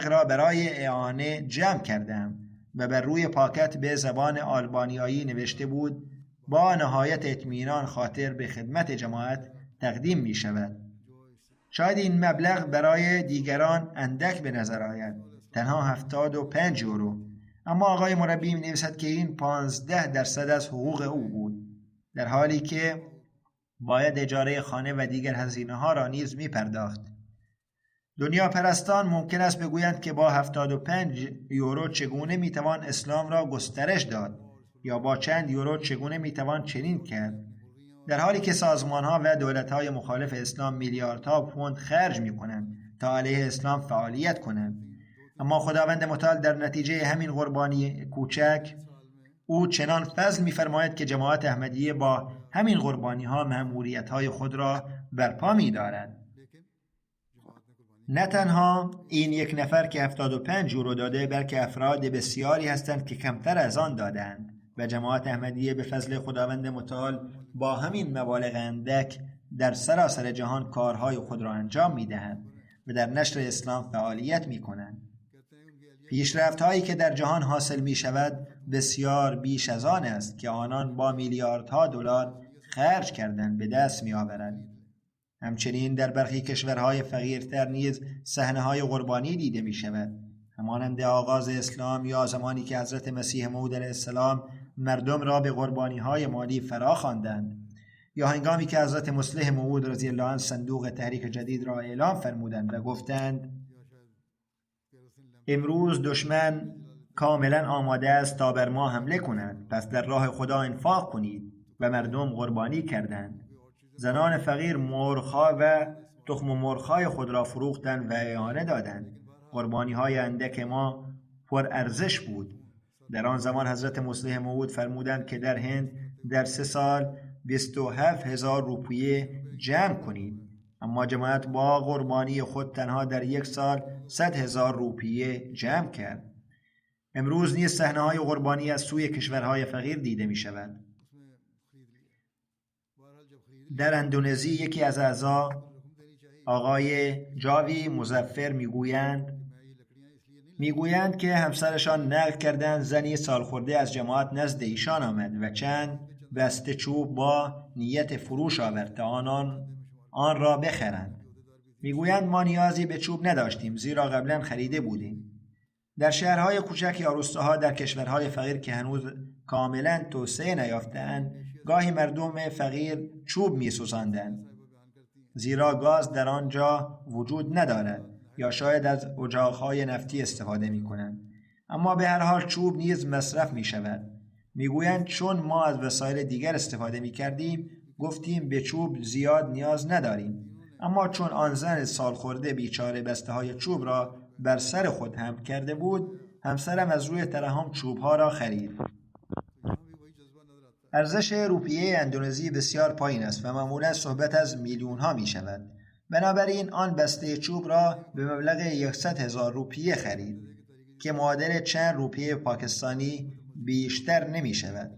را برای اعانه جمع کردم و بر روی پاکت به زبان آلبانیایی نوشته بود با نهایت اطمینان خاطر به خدمت جماعت تقدیم می شود. شاید این مبلغ برای دیگران اندک به نظر آید، تنها 75 یورو، اما آقای مربی می نویسد که این 15% از حقوق او بود، در حالی که باید اجاره خانه و دیگر هزینه ها را نیز می پرداخت. دنیا پرستان ممکن است بگویند که با 75 یورو چگونه می توان اسلام را گسترش داد یا با چند یورو چگونه می توان چنین کرد، در حالی که سازمان ها و دولت های مخالف اسلام میلیاردها پوند خرج می کنند تا علیه اسلام فعالیت کنند. اما خداوند متعال در نتیجه همین قربانی کوچک او چنان فضل می‌فرماید که جماعت احمدیه با همین قربانی ها مأموریت خود را برپا می‌دارد. نه تنها این یک نفر که 75 یورو داده، بلکه افراد بسیاری هستند که کمتر از آن دادند و جماعت احمدیه به فضل خداوند متعال با همین مبالغ اندک در سراسر جهان کارهای خود را انجام می‌دهند و در نشر اسلام فعالیت می‌کنند. پیشرفت هایی که در جهان حاصل می شود بسیار بیش از آن است که آنان با میلیاردها دلار خرج کردن به دست می آورند. همچنین در برخی کشورهای فقیرتر نیز صحنه‌های قربانی دیده می شود، همانند آغاز اسلام یا زمانی که حضرت مسیح موعود علیه السلام مردم را به قربانی‌های مالی فرا خواندند، یا هنگامی که حضرت مصلح موعود رضی الله عنه صندوق تحریک جدید را اعلام فرمودند و گفتند امروز دشمن کاملا آماده است تا بر ما حمله کند، پس در راه خدا انفاق کنید و مردم قربانی کردند. زنان فقیر مرغ‌ها و تخم مرغ‌های خود را فروختند و اعانه دادند. قربانی‌های اندک ما پر ارزش بود. در آن زمان حضرت مصلح موعود فرمودند که در هند در 3 سال 27,000 روپیه جمع کنید، اما جماعت با قربانی خود تنها در 1 سال 100,000 روپیه جمع کرد. امروز نیز صحنه‌های قربانی از سوی کشورهای فقیر دیده می شود. در اندونزی یکی از اعضا آقای جاوی مظفر میگویند که همسرشان نقل کردند زنی سالخورده از جماعت نزد ایشان آمد و چند بسته چوب با نیت فروش آورد تا آن را بخرند. میگویند ما نیازی به چوب نداشتیم زیرا قبلا خریده بودیم. در شهرهای کوچک یا روستاها در کشورهای فقیر که هنوز کاملا توسعه نیافته‌اند، گاهی مردم فقیر چوب می‌سوزاندند زیرا گاز در آنجا وجود ندارد یا شاید از اجاق‌های نفتی استفاده می‌کنند، اما به هر حال چوب نیز مصرف می‌شود. میگویند چون ما از وسایل دیگر استفاده می‌کردیم گفتیم به چوب زیاد نیاز نداریم، اما چون آن زن سالخورده بیچاره بسته‌های چوب را بر سر خود حمل کرده بود، همسرم از روی ترحم چوب‌ها را خرید. ارزش روپیه اندونزی بسیار پایین است و معمولا صحبت از میلیون‌ها می‌شود. بنابراین آن بسته چوب را به مبلغ 100,000 روپیه خرید که معادل چند روپیه پاکستانی بیشتر نمی‌شود.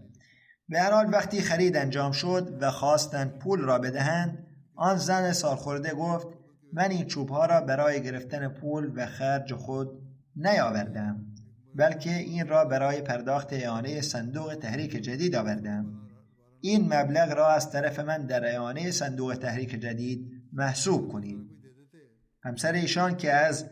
به هر حال وقتی خرید انجام شد و خواستند پول را بدهند، آن زن سالخورده گفت من این چوب‌ها را برای گرفتن پول و خرج خود نیاوردم، بلکه این را برای پرداخت اعانه صندوق تحریک جدید آوردم. این مبلغ را از طرف من در اعانه صندوق تحریک جدید محسوب کنید. همسر ایشان که از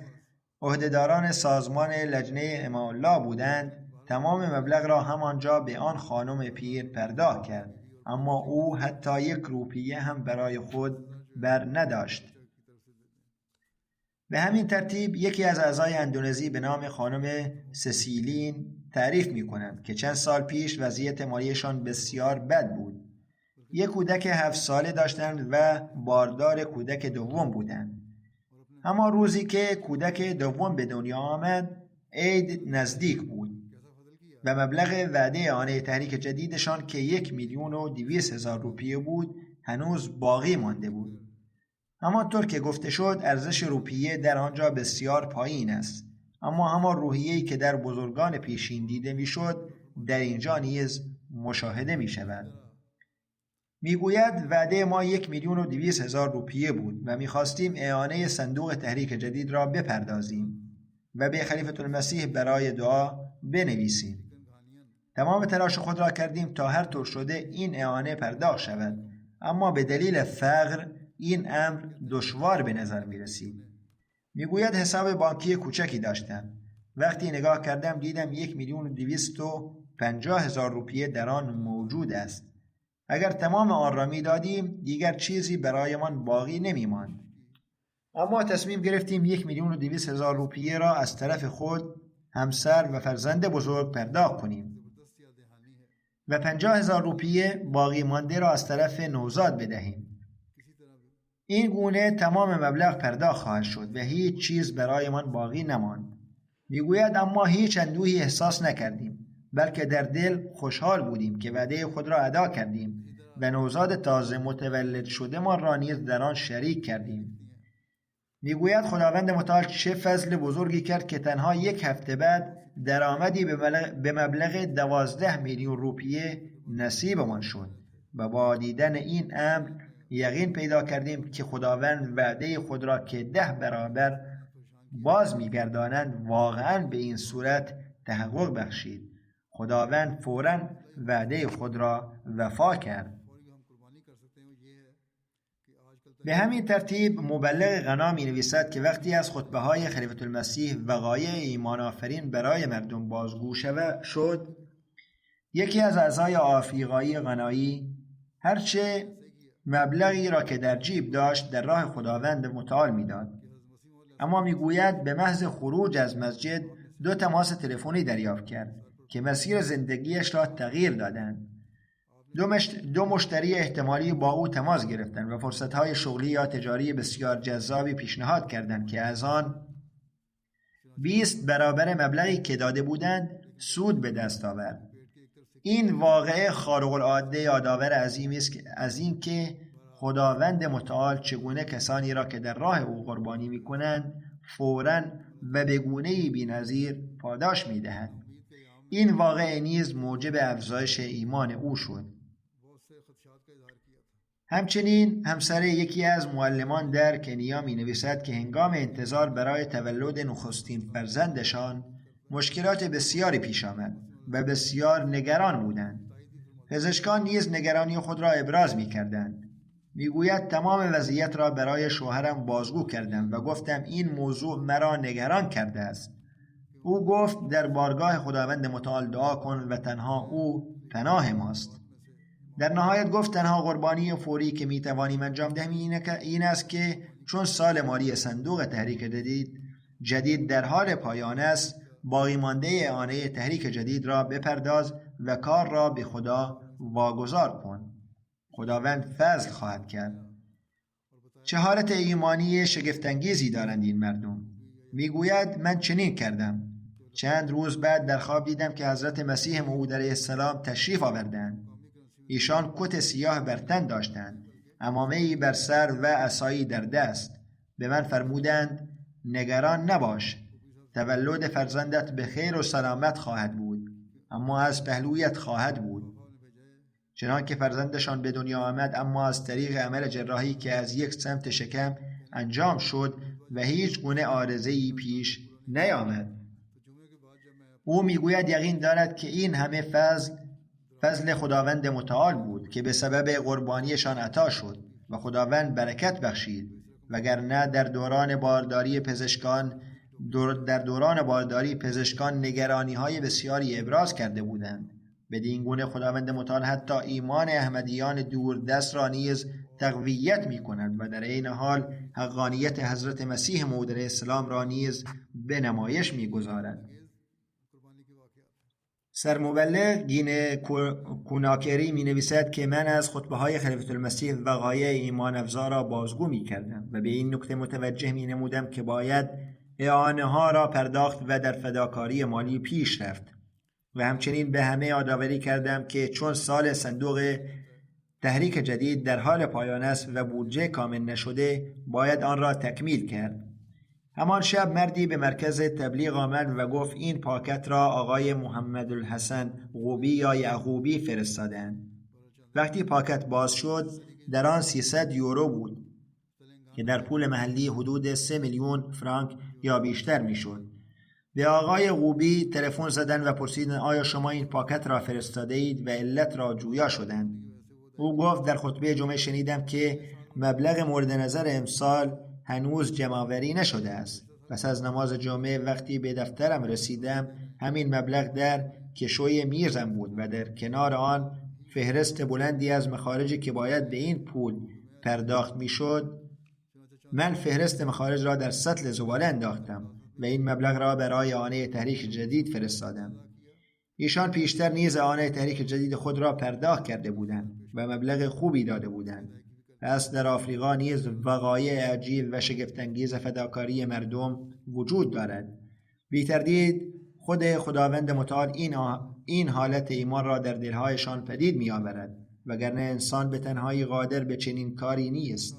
عهدهداران سازمان لجنه امام‌الله بودند تمام مبلغ را همانجا به آن خانم پیر پرداخت کرد، اما او حتی 1 روپیه هم برای خود بر نداشت. به همین ترتیب یکی از اعضای اندونزی به نام خانم سسیلین تعریف می کنند که چند سال پیش وضعیت مالیشان بسیار بد بود. یک کودک 7 ساله داشتند و باردار کودک دوم بودند. اما روزی که کودک دوم به دنیا آمد عید نزدیک بود و مبلغ وعده اعانه تحریک جدیدشان که 1,200,000 روپیه بود هنوز باقی مانده بود. همانطور که گفته شد ارزش روپیه در آنجا بسیار پایین است، اما همان روحیه‌ای که در بزرگان پیشین دیده میشد در اینجا نیز مشاهده می شود. میگوید وعده ما 1,200,000 روپیه بود و میخواستیم اعانه صندوق تحریک جدید را بپردازیم و به خلیفة المسیح برای دعا بنویسیم. تمام تلاش خود را کردیم تا هر طور شده این اعانه پرداخت شود، اما به دلیل فقر این امر دشوار به نظر می رسید. میگوید حساب بانکی کوچکی داشتم. وقتی نگاه کردم دیدم 1,250,000 روپیه در آن موجود است. اگر تمام آن را می دادیم دیگر چیزی برایمان باقی نمی ماند. اما تصمیم گرفتیم 1,200,000 روپیه را از طرف خود، همسر و فرزند بزرگ پرداخت کنیم و 50,000 روپیه باقی مانده را از طرف نوزاد بدهیم. این گونه تمام مبلغ پرداخت خواهد شد و هیچ چیز برایمان باقی نماند. میگوید اما هیچ اندوهی احساس نکردیم، بلکه در دل خوشحال بودیم که وعده خود را ادا کردیم و نوزاد تازه متولد شده ما را نیز در آن شریک کردیم. میگوید خداوند متعال چه فضل بزرگی کرد که تنها 1 هفته بعد درآمدی به مبلغ 12 میلیون روپیه نصیبمان شد و با دیدن این امر یقین پیدا کردیم که خداوند وعده خود را که 10 برابر باز می‌گردانند واقعاً به این صورت تحقق بخشید. خداوند فوراً وعده خود را وفا کرد. به همین ترتیب مبلغ غنا می نویسد که وقتی از خطبه های خلیفة المسیح وقایع ایمان آفرین برای مردم بازگو شد، یکی از اعضای آفریقایی غنایی هرچه مبلغی را که در جیب داشت در راه خداوند متعال میداد. اما میگوید به محض خروج از مسجد 2 تماس تلفنی دریافت کرد که مسیر زندگیش را تغییر دادند. 2 مشتری احتمالی با او تماس گرفتند و فرصتهای شغلی یا تجاری بسیار جذابی پیشنهاد کردند که از آن 20 برابر مبلغی که داده بودند سود به دست آورد. این واقعه خارق العاده یادآور عظیمی است از این که خداوند متعال چگونه کسانی را که در راه او قربانی می‌کنند فوراً و به گونه‌ای بی‌نظیر پاداش می‌دهد. این واقعه نیز موجب افزایش ایمان او شد. همچنین همسر یکی از معلمان در کنیا می نویسد که هنگام انتظار برای تولد نخستین فرزندشان مشکلات بسیاری پیش آمد و بسیار نگران بودند. پزشکان نیز نگرانی خود را ابراز می کردند. می گوید تمام وضعیت را برای شوهرم بازگو کردم و گفتم این موضوع مرا نگران کرده است. او گفت در بارگاه خداوند متعال دعا کن و تنها او پناه ماست. در نهایت گفت تنها قربانی فوری که می توانیم انجام دهیم این است که چون سال مالی صندوق تحریک جدید در حال پایان است، باقی مانده اعانه تحریک جدید را بپرداز و کار را به خدا واگذار کن. خداوند فضل خواهد کرد. چه حالت ایمانی شگفت‌انگیزی دارند این مردم. میگوید من چنین کردم. چند روز بعد در خواب دیدم که حضرت مسیح موعود علیه السلام تشریف آوردند. ایشان کت سیاه بر تن داشتند، عمامه‌ای بر سر و عصایی در دست. به من فرمودند نگران نباش، تولد فرزندت به خیر و سلامت خواهد بود، اما از پهلویت خواهد بود. چنان که فرزندشان به دنیا آمد، اما از طریق عمل جراحی که از یک سمت شکم انجام شد و هیچ گونه عارضه‌ای پیش نیامد. او میگوید یقین دارد که این همه فضل خداوند متعال بود که به سبب قربانیشان عطا شد و خداوند برکت بخشید، وگرنه در دوران بارداری پزشکان نگرانی‌های بسیاری ابراز کرده بودند. بدین گونه خداوند متعال حتی ایمان احمدیان دوردست را نیز تقویت می‌کند و در عین حال حقانیت حضرت مسیح موعود علیه السلام را نیز به نمایش می‌گذارد. سرمبلغ گینه کوناکری می نویسد که من از خطبه‌های خلیفة المسیح وقایع ایمان افزا را بازگو می کردم و به این نکته متوجه می نمودم که باید اعانه ها را پرداخت و در فداکاری مالی پیش رفت و همچنین به همه یادآوری کردم که چون سال صندوق تحریک جدید در حال پایان است و بودجه کامل نشده باید آن را تکمیل کرد. همان شب مردی به مرکز تبلیغ آمد و گفت این پاکت را آقای محمد الحسن غوبی یا یعقوبی فرستادند. وقتی پاکت باز شد در آن 300 یورو بود که در پول محلی حدود 3 میلیون فرانک یا بیشتر میشد. به آقای غوبی تلفن زدند و پرسیدند آیا شما این پاکت را فرستاده اید و علت را جویا شدند. او گفت در خطبه جمعه شنیدم که مبلغ مورد نظر امسال هنوز جمع‌آوری نشده است. پس از نماز جمعه وقتی به دفترم رسیدم همین مبلغ در کشوی میزم بود و در کنار آن فهرست بلندی از مخارجی که باید به این پول پرداخت میشد. من فهرست مخارج را در سطل زباله انداختم و این مبلغ را برای آنه تحریک جدید فرستادم. ایشان پیشتر نیز آنه تحریک جدید خود را پرداخت کرده بودند و مبلغ خوبی داده بودند. پس در آفریقا نیز وقایع عجیب و شگفت‌انگیز فداکاری مردم وجود دارد. بی تردید خود خداوند متعال این حالت ایمان را در دلهایشان پدید می آورد، وگرنه انسان به تنهایی قادر به چنین کاری نیست.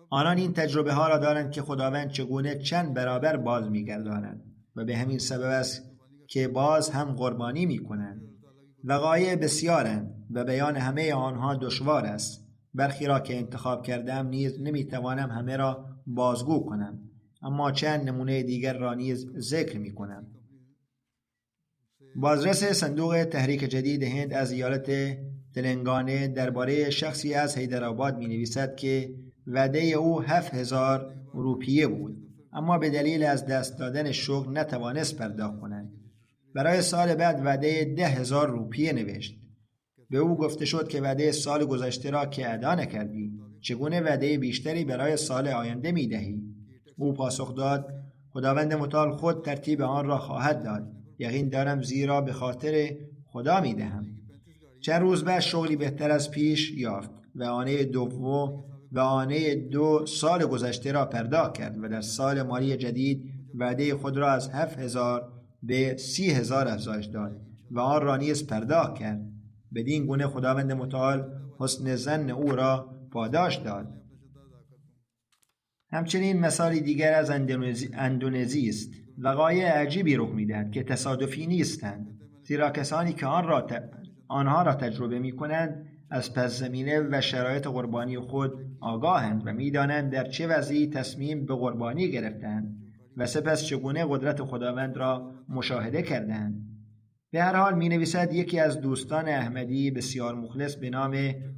آنان این تجربه ها را دارند که خداوند چگونه چند برابر باز می گرداند و به همین سبب است که باز هم قربانی می کنند. وقایع بسیارند و بیان همه آنها دشوار است. برخی را که انتخاب کردم نیز نمی توانم همه را بازگو کنم، اما چند نمونه دیگر را نیز ذکر می کنم. بازرس صندوق تحریک جدید هند از ایالت تلنگانه درباره شخصی از حیدرآباد می نویسد که وعده او 7000 روپیه بود، اما به دلیل از دست دادن شغل نتوانست پرداخت کند. برای سال بعد وعده 10,000 روپیه نوشت. به او گفته شد که وعده سال گذشته را که ادا نکردی، چگونه وعده بیشتری برای سال آینده می دهی؟ او پاسخ داد خداوند متعال خود ترتیب آن را خواهد داد. یقین دارم زیرا به خاطر خدا می دهم. چند روز بعد شغلی بهتر از پیش یافت و آنه دو سال گذشته را پرداخت کرد و در سال مالی جدید وعده خود را از 7,000 به 30,000 افزایش داد و آن را نیز پرداخت کرد. بدین گونه خداوند متعال حسن ظن او را پاداش داد. همچنین مثالی دیگر از اندونزی است. وقایع عجیبی رخ می‌دهد که تصادفی نیستند، زیرا کسانی که آنها را تجربه می‌کنند از پس زمینه و شرایط قربانی خود آگاهند و می‌دانند در چه وضعی تصمیم به قربانی گرفتند و سپس چگونه قدرت خداوند را مشاهده کردند. به هر حال می نویسد یکی از دوستان احمدی بسیار مخلص به نام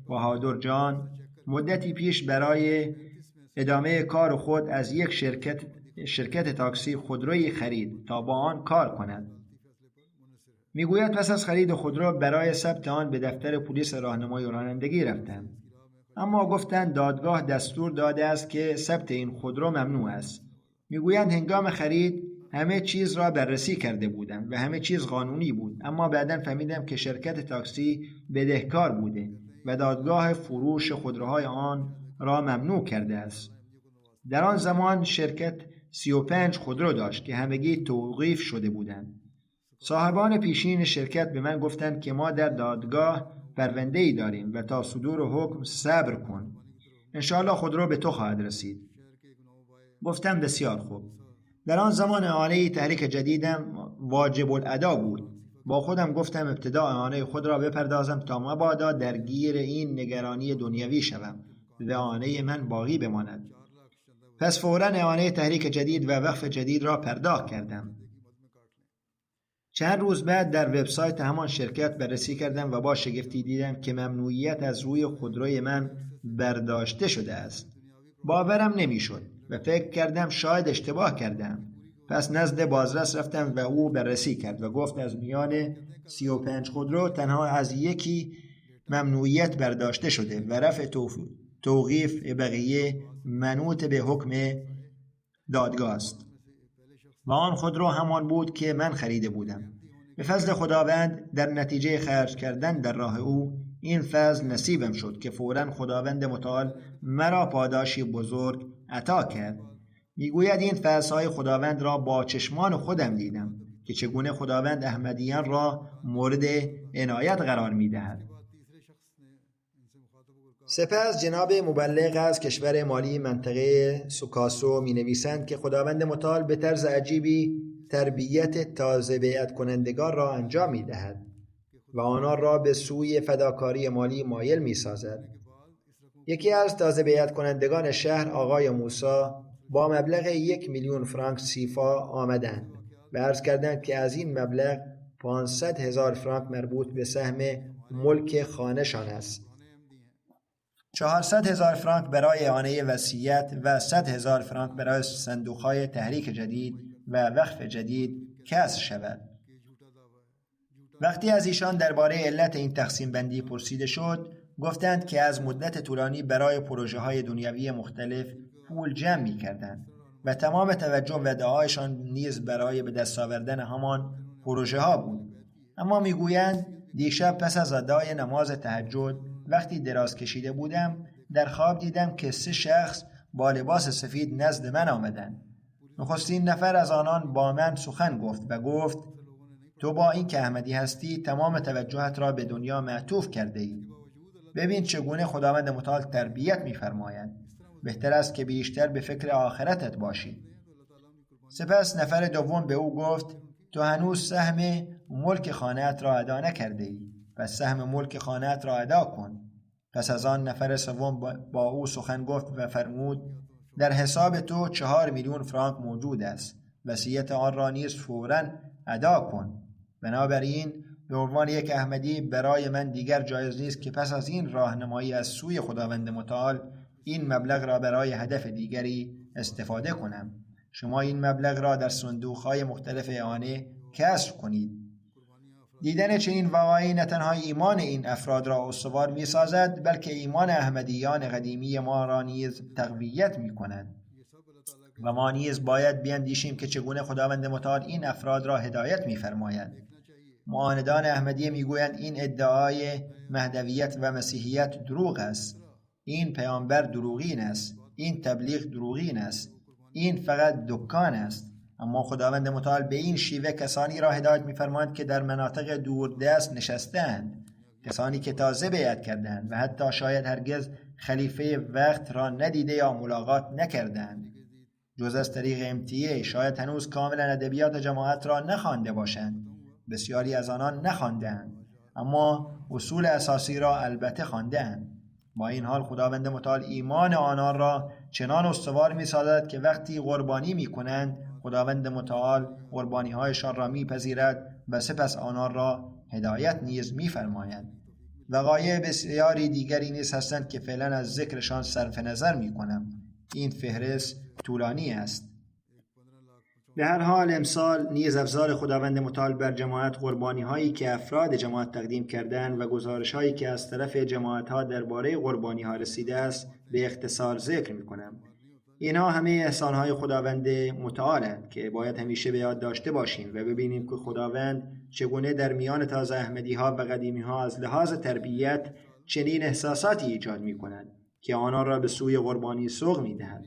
بهادر جان مدتی پیش برای ادامه کار خود از یک شرکت تاکسی خودرویی خرید تا با آن کار کند. میگوید پس از خرید خودرو برای ثبت آن به دفتر پلیس راهنمایی رانندگی رفتم، اما گفتند دادگاه دستور داده است که ثبت این خودرو ممنوع است. میگویند هنگام خرید همه چیز را بررسی کرده بودم و همه چیز قانونی بود، اما بعداً فهمیدم که شرکت تاکسی بدهکار بوده و دادگاه فروش خودروهای آن را ممنوع کرده است. در آن زمان شرکت 35 خودرو داشت که همگی توقیف شده بودند. صاحبان پیشین شرکت به من گفتند که ما در دادگاه پرونده‌ای داریم و تا صدور حکم صبر کن. انشاءالله خودرو به تو خواهد رسید. گفتم بسیار خوب. در آن زمان اعانه تحریک جدیدم واجب الادا بود. با خودم گفتم ابتدا اعانه خود را بپردازم تا مبادا درگیر این نگرانی دنیوی شوم و اعانه من باقی بماند. پس فوراً اعانه تحریک جدید و وقف جدید را پرداخت کردم. چند روز بعد در وبسایت همان شرکت بررسی کردم و با شگفتی دیدم که ممنوعیت از روی خودروی من برداشته شده است. باورم نمیشد و فکر کردم شاید اشتباه کردم. پس نزد بازرس رفتم و او بررسی کرد و گفت از میان 35 خودرو تنها از یکی ممنوعیت برداشته شده و رفع توقیف بقیه منوط به حکم دادگاه است و آن خودرو همان بود که من خریده بودم. به فضل خداوند در نتیجه خرج کردن در راه او این فضل نصیبم شد که فوراً خداوند متعال مرا پاداشی بزرگ عطا کرد. میگوید این فضل‌های خداوند را با چشمان خودم دیدم که چگونه خداوند احمدیان را مورد عنایت قرار میدهد. سپس جناب مبلغ از کشور مالی منطقه سوکاسو می نویسند که خداوند متعال به طرز عجیبی تربیت تازه بیعت کنندگان را انجام می دهد و آنها را به سوی فداکاری مالی مایل می سازد. یکی از تازه بیعت کنندگان شهر آقای موسی با مبلغ 1,000,000 فرانک سیفا آمدند و عرض کردند که از این مبلغ 500,000 فرانک مربوط به سهم ملک خانه‌شان است. 400,000 فرانک برای اعانه وصیت و 100,000 فرانک برای صندوق‌های تحریک جدید و وقف جدید کسر شود. وقتی از ایشان درباره علت این تقسیم بندی پرسیده شد، گفتند که از مدت طولانی برای پروژه‌های دنیوی مختلف پول جمع می‌کردند و تمام توجه و دعایشان نیز برای به دست آوردن همان پروژه‌ها بود. اما می‌گویند دیشب پس از ادای نماز تهجد وقتی دراز کشیده بودم در خواب دیدم که 3 شخص با لباس سفید نزد من آمدند. نخستین نفر از آنان با من سخن گفت و گفت تو با این که احمدی هستی تمام توجهت را به دنیا معطوف کرده ای. ببین چگونه خداوند متعال تربیت می‌فرماید. بهتر است که بیشتر به فکر آخرتت باشی. سپس نفر دوم به او گفت تو هنوز سهم ملک خانه‌ات را ادا نکرده ای. پس سهم ملک خانه‌ات را ادا کن. پس از آن نفر سوم با او سخن گفت و فرمود در حساب تو 4,000,000 فرانک موجود است. وصیت آن را نیز فوراً ادا کن. بنابراین به عنوان یک احمدی برای من دیگر جایز نیست که پس از این راهنمایی از سوی خداوند متعال این مبلغ را برای هدف دیگری استفاده کنم. شما این مبلغ را در صندوق‌های مختلف اعانه کسر کنید. دیدن چنین واقعی نه تنها ایمان این افراد را استوار می‌سازد بلکه ایمان احمدیان قدیمی ما را نیز تقویت می‌کند. و ما نیز باید بیندیشیم که چگونه خداوند متعال این افراد را هدایت می‌فرماید. معاندان احمدیه میگویند این ادعای مهدویت و مسیحیت دروغ است. این پیامبر دروغین است. این تبلیغ دروغین است. این فقط دکان است. اما خداوند متعال به این شیوه کسانی را هدایت می‌فرماید که در مناطق دوردست نشسته‌اند، کسانی که تازه بیعت کردند و حتی شاید هرگز خلیفه وقت را ندیده یا ملاقات نکردند. جز از طریق امتیه شاید هنوز کاملا ادبیات جماعت را نخوانده باشند. بسیاری از آنان نخوانده‌اند، اما اصول اساسی را البته خوانده‌اند. با این حال خداوند متعال ایمان آنان را چنان استوار می‌سازد که وقتی قربانی می‌کنند خداوند متعال قربانی‌هایشان را می‌پذیرد و سپس آنان را هدایت نیز می‌فرماید. وقایع بسیاری دیگری نیز هستند که فعلا از ذکرشان صرف نظر می‌کنم. این فهرست طولانی است. به هر حال امسال نیز افضال خداوند متعال بر جماعت قربانی‌هایی که افراد جماعت تقدیم کردند و گزارش‌هایی که از طرف جماعت‌ها درباره قربانی‌ها رسیده است به اختصار ذکر می‌کنم. اینها همه احسان‌های خداوند متعالند که باید همیشه به یاد داشته باشیم و ببینیم که خداوند چگونه در میان تازه احمدی‌ها و قدیمی‌ها از لحاظ تربیت چنین احساساتی ایجاد می‌کند که آنها را به سوی قربانی سوق می‌دهد.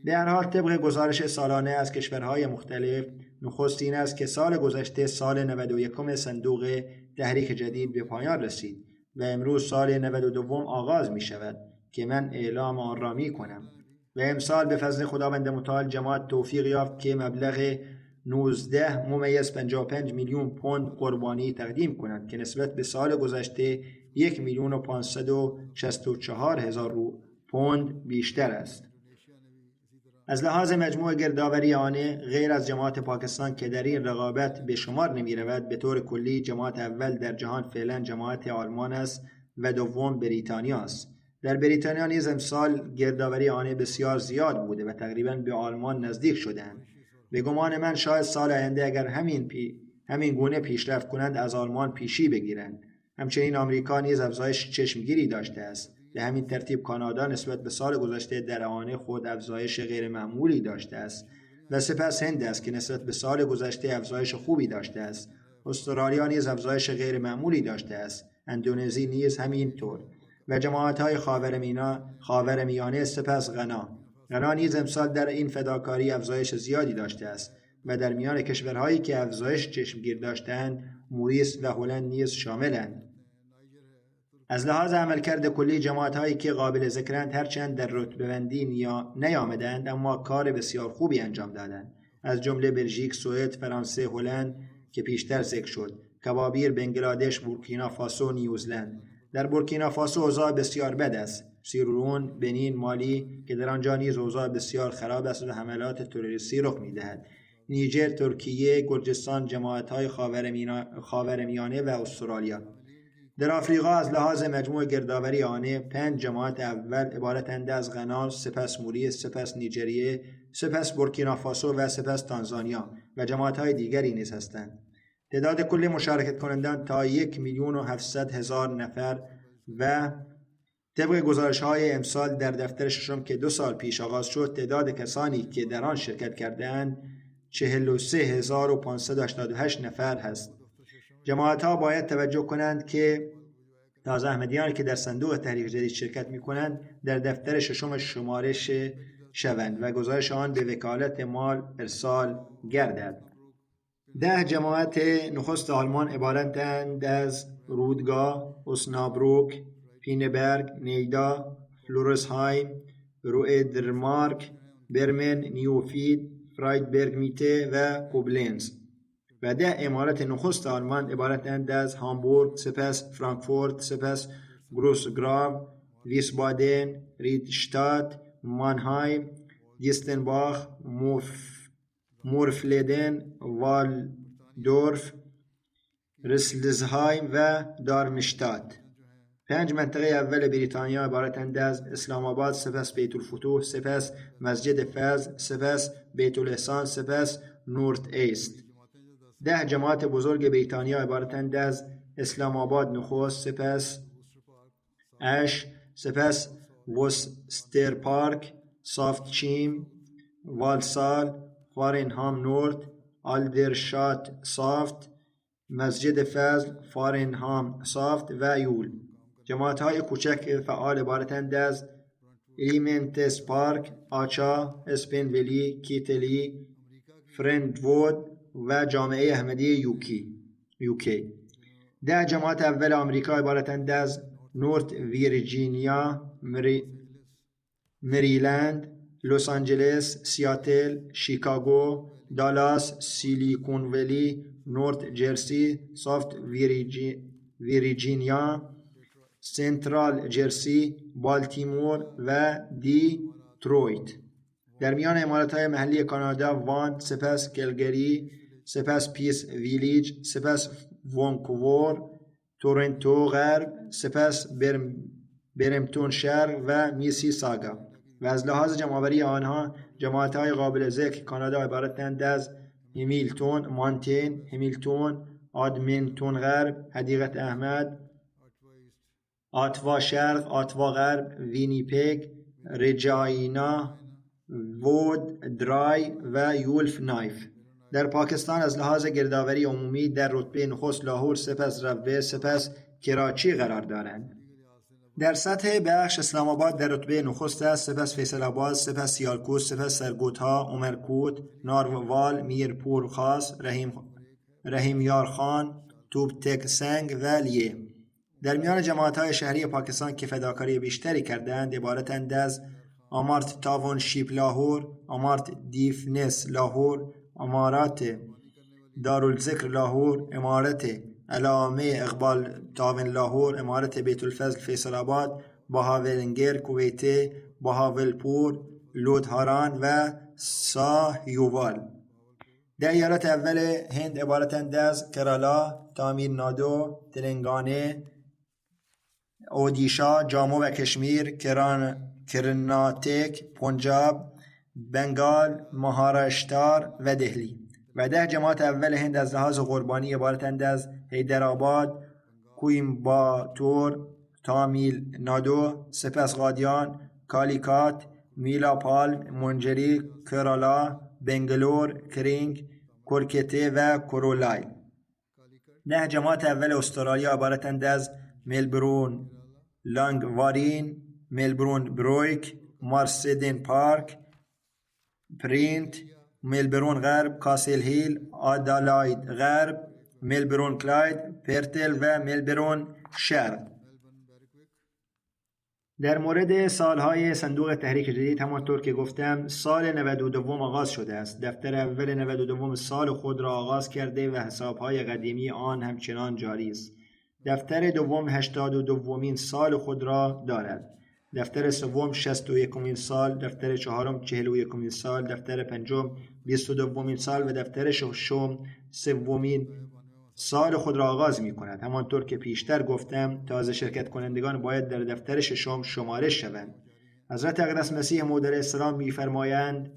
به هر حال طبق گزارش سالانه از کشورهای مختلف، نخست این است که سال گذشته سال 91 صندوق تحریک جدید به پایان رسید و امروز سال 92 آغاز می شود که من اعلام آن را می کنم. و امسال به فضل خداوند متعال جماعت توفیق یافت که مبلغ 19.55 میلیون پوند قربانی تقدیم کند که نسبت به سال گذشته 1,564,000 پوند بیشتر است. از لحاظ مجموع گردآوری آنه غیر از جماعت پاکستان که در این رقابت به شمار نمی رود، به طور کلی جماعت اول در جهان فعلا جماعت آلمان است و دوم بریتانیا است. در بریتانیا نیز امسال گردآوری آنه بسیار زیاد بوده و تقریبا به آلمان نزدیک شدند. به گمان من شاید سال آینده اگر همین گونه پیشرفت کنند از آلمان پیشی بگیرند. همچنین آمریکا نیز افزایش چشمگیری داشته است. به همین ترتیب کانادا نسبت به سال گذشته در آن خود افزایش غیر معمولی داشته است و سپس هند است که نسبت به سال گذشته افزایش خوبی داشته است. استرالیا نیز افزایش غیر معمولی داشته است. اندونزی نیز همین طور و جماعت‌های خاورمیانه سپس غنا نیز امسال در این فداکاری افزایش زیادی داشته است و در میان کشورهایی که افزایش چشمگیر داشتند موریس و هلند نیز شاملند. از لحاظ عملکرد کلی جماعت‌هایی که قابل ذکرند هرچند در رتبه‌بندی نیامدند اما کار بسیار خوبی انجام دادند، از جمله بلژیک، سوئد، فرانسه، هلند که پیشتر ذکر شد، کوابیر، بنگلادش، بورکینافاسو، نیوزلند. در بورکینافاسو اوضاع بسیار بد است. سیرورون، بنین، مالی که در آنجا نیز اوضاع بسیار خراب است و حملات تروریستی رخ می‌دهد. نیجر، ترکیه، گرجستان، جماعت‌های خاورمیانه و استرالیا. در آفریقا از لحاظ مجموع گردآوری آنه 5 جماعت اول عبارتند از غنا، سپس موری، سپس نیجریه، سپس بورکینافاسو و سپس تانزانیا و جماعت‌های دیگری نیز هستند. تعداد کل مشارکت کنندگان تا 1,700,000 نفر و طبق گزارش‌های امسال در دفتر ششم که 2 سال پیش آغاز شد، تعداد کسانی که در آن شرکت کردند 43,588 نفر است. جماعت‌ها باید توجه کنند که تازه احمدیانی که در صندوق تحریک جدید شرکت می‌کنند در دفتر ششم شمارش شوند و گزارش آن به وکالت مال ارسال گردد. 10 جماعت نخست آلمان عبارتند از رودگاه، اوسنابروک، پینبرگ، نیدا، فلورسهایم، روئدرمارک، برمن، نیوفید، فرایدبرگ میته و کوبلنز و 10 امارت نخست آلمان عبارتند از هامبورگ، سپس فرانکفورت، سپس گروسگراو، ویسبادن، ریدشتات، مانهایم، دیستنباخ، مورفلدن، والدورف، رسلزهایم و دارمشتات. 5 منطقه اول بریتانیا عبارتند از اسلام آباد، سپس بیت الفتوح، سپس مسجد فضل، سپس بیت الاحسان، سپس نورت ایست. 10 جماعت بزرگ بریتانیا عبارتند از اسلام آباد نخست، سپس اش، سپس وستر پارک، سافت چیم، والسال، فارنهام نورت، آلدرشات سافت، مسجد فضل، فارنهام سافت و یول. جماعت‌های کوچک فعال عبارتند از الیمنتس پارک، آچا، اسپنویلی، کیتلی، فرندوود و جامعه احمدی یوکی. 10 جماعت اول آمریکا عبارتند از نورت ویرجینیا، مریلند، لس آنجلس، سیاتل، شیکاگو، دالاس، سیلیکون ولی، نورت جرسی، سافت ویرجینیا، سنترال جرسی، بالتیمور و دیترویت. در میان امارت‌های محلی کانادا وان، سپس کلگری، سپس پیس ویلیج، سپس ونکوور، تورنتو غرب، سپس برمتون شرق و میسی ساگا. و از لحاظ جمع‌آوری آنها جماعت‌های قابل ذکر کانادا عبارتند از همیلتون، مانتین، همیلتون، آدمنتون غرب، حدیقه احمد، آتوا شرق، آتوا غرب، وینیپگ، رجاینا، وود درای و یولف نایف. در پاکستان از لحاظ گردآوری عمومی در رتبه نخست لاهور، سپس روه، سپس کراچی قرار دارند. در سطح بخش اسلام آباد در رتبه نخست است، سپس فیصل آباد، سپس سیالکوت، سپس سرگوتها، عمرکوت، ناروال، میرپور خاص، رحیم یارخان، توب تک سنگ و لیه. در میان جماعت‌های شهری پاکستان که فداکاری بیشتری کردند عبارتند از امارت تاونشیپ لاهور، امارت دیفنس لاهور، امارات دارالذکر لاهور، امارت علامه اقبال تاون لاهور، امارت بیت الفضل فیصل آباد، بهاولنگر کویته، بهاولپور، لودهاران و ساهیوال. 10 ایالت اول هند عبارتند از کرالا، تامیر نادو، تلنگانه، اودیشا، جامو و کشمیر، کرناتک، پنجاب، بنگال، مهاراشتار و دهلی. و 10 جماعت اول هند از لحاظ قربانی عبارتند از حیدرآباد، کویمباتور، تامیل نادو، سپس قادیان، کالیکات، میلاپالم، منجری، کرالا، بنگلور، کرینگ، کلکته و کرولای. 10 جماعت اول استرالیا عبارتند از ملبورن لانگوارین، ملبورن برویک، مارسدن پارک، پرینت، ملبورن غرب، کاسل هیل، آدالاید غرب، ملبورن کلاید، پرتل و ملبورن شرق. در مورد سالهای صندوق تحریک جدید همانطور که گفتم سال 92 آغاز شده است. دفتر اول 92 سال خود را آغاز کرده و حسابهای قدیمی آن همچنان جاری است. دفتر دوم 82مین سال خود را دارد. دفتر سوم 61مین سال، دفتر چهارم 41مین سال، دفتر پنجم 22مین سال و دفتر ششم 3مین سال خود را آغاز می کند. همانطور که پیشتر گفتم تازه شرکت کنندگان باید در دفتر ششم شمارش شوند. حضرت اقدس مسیح موعود علیه السلام می فرمایند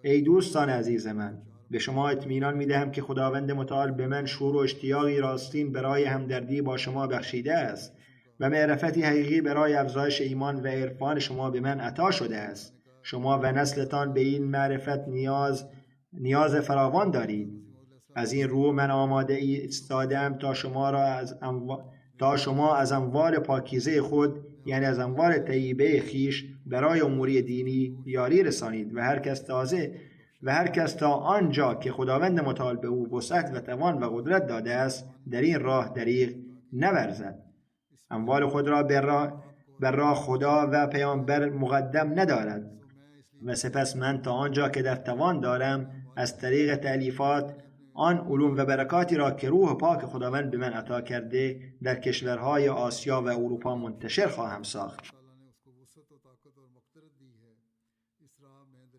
ای دوستان عزیز من، به شما اطمینان می دهم که خداوند متعال به من شور و اشتیاقی راستین برای همدردی با شما بخشیده است و معرفتی حقیقی برای افزایش ایمان و عرفان شما به من عطا شده است. شما و نسلتان به این معرفت نیاز فراوان دارید. از این رو من آماده ایستادم تا شما از اموال پاکیزه خود یعنی از اموال طیبه خیش برای امور دینی یاری رسانید و هر کس تا آنجا که خداوند متعال به او وسعت و توان و قدرت داده است در این راه دریغ نورزد. اموال خود را بر راه خدا و پیامبر مقدم ندارد و سپس من تا آنجا که در توان دارم از طریق تألیفات آن علوم و برکاتی را که روح پاک خداوند به من عطا کرده در کشورهای آسیا و اروپا منتشر خواهم ساخت.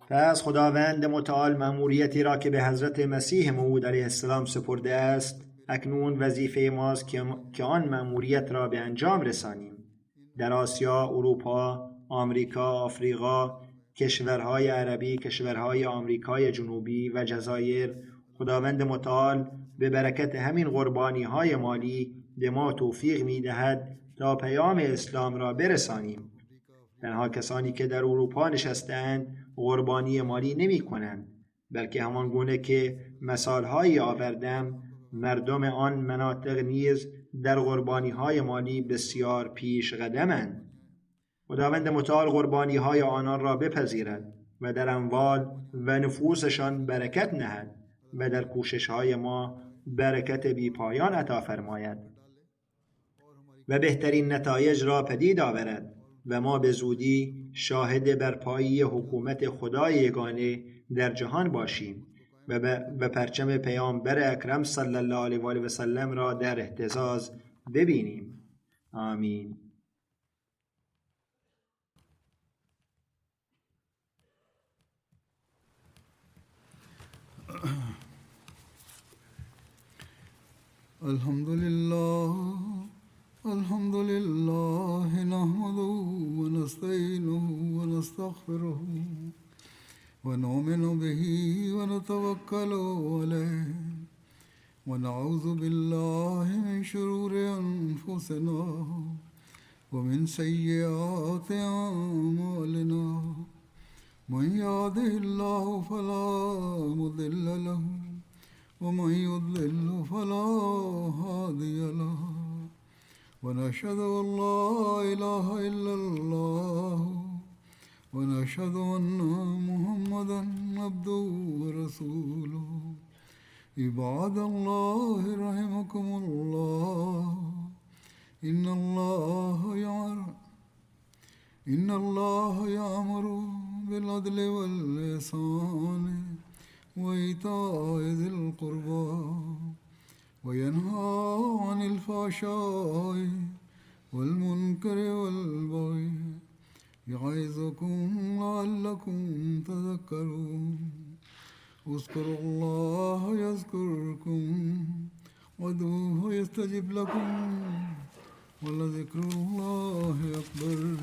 پس خداوند متعال مأموریتی را که به حضرت مسیح موعود علیه السلام سپرده است اکنون وظیفه ماست که آن مأموریت را به انجام رسانیم. در آسیا، اروپا، آمریکا، آفریقا، کشورهای عربی، کشورهای آمریکای جنوبی و جزایر خداوند متعال به برکت همین قربانی‌های مالی به ما توفیق می‌دهد تا پیام اسلام را برسانیم. تنها کسانی که در اروپا نشسته‌اند قربانی مالی نمی‌کنند، بلکه همان گونه که مثال‌هایی آوردم مردم آن مناطق نیز در قربانی‌های مالی بسیار پیش قدمند. خداوند متعال قربانی‌های آنان را بپذیرد و در اموال و نفوسشان برکت نهد و در کوشش‌های ما برکت بی پایان عطا فرماید و بهترین نتایج را پدید آورد و ما به زودی شاهد برپایی حکومت خدای یگانه در جهان باشیم و پرچم پیامبر اکرم صلی الله علیه و آله و سلم را در اهتزاز ببینیم. آمین. الحمد لله نحمده ونستعينه ونستغفره ونؤمن به ونتوكل عليه ونعوذ بالله من شرور أنفسنا ومن سيئات أعمالنا من يهده الله فلا مضل له ومن يضلل فلا هادي له ونشهد أن لا إله إلا الله ونشهد أن محمدا عبده ورسوله عباد الله رحمكم الله إن الله يأمر بالعدل والإحسان وإيتاء ذي القربى وينهى عن الفحشاء والمنكر والبغي يعظكم لعلكم تذكرون اذكروا الله يذكركم وادعوه يستجب لكم ولذكر الله أكبر.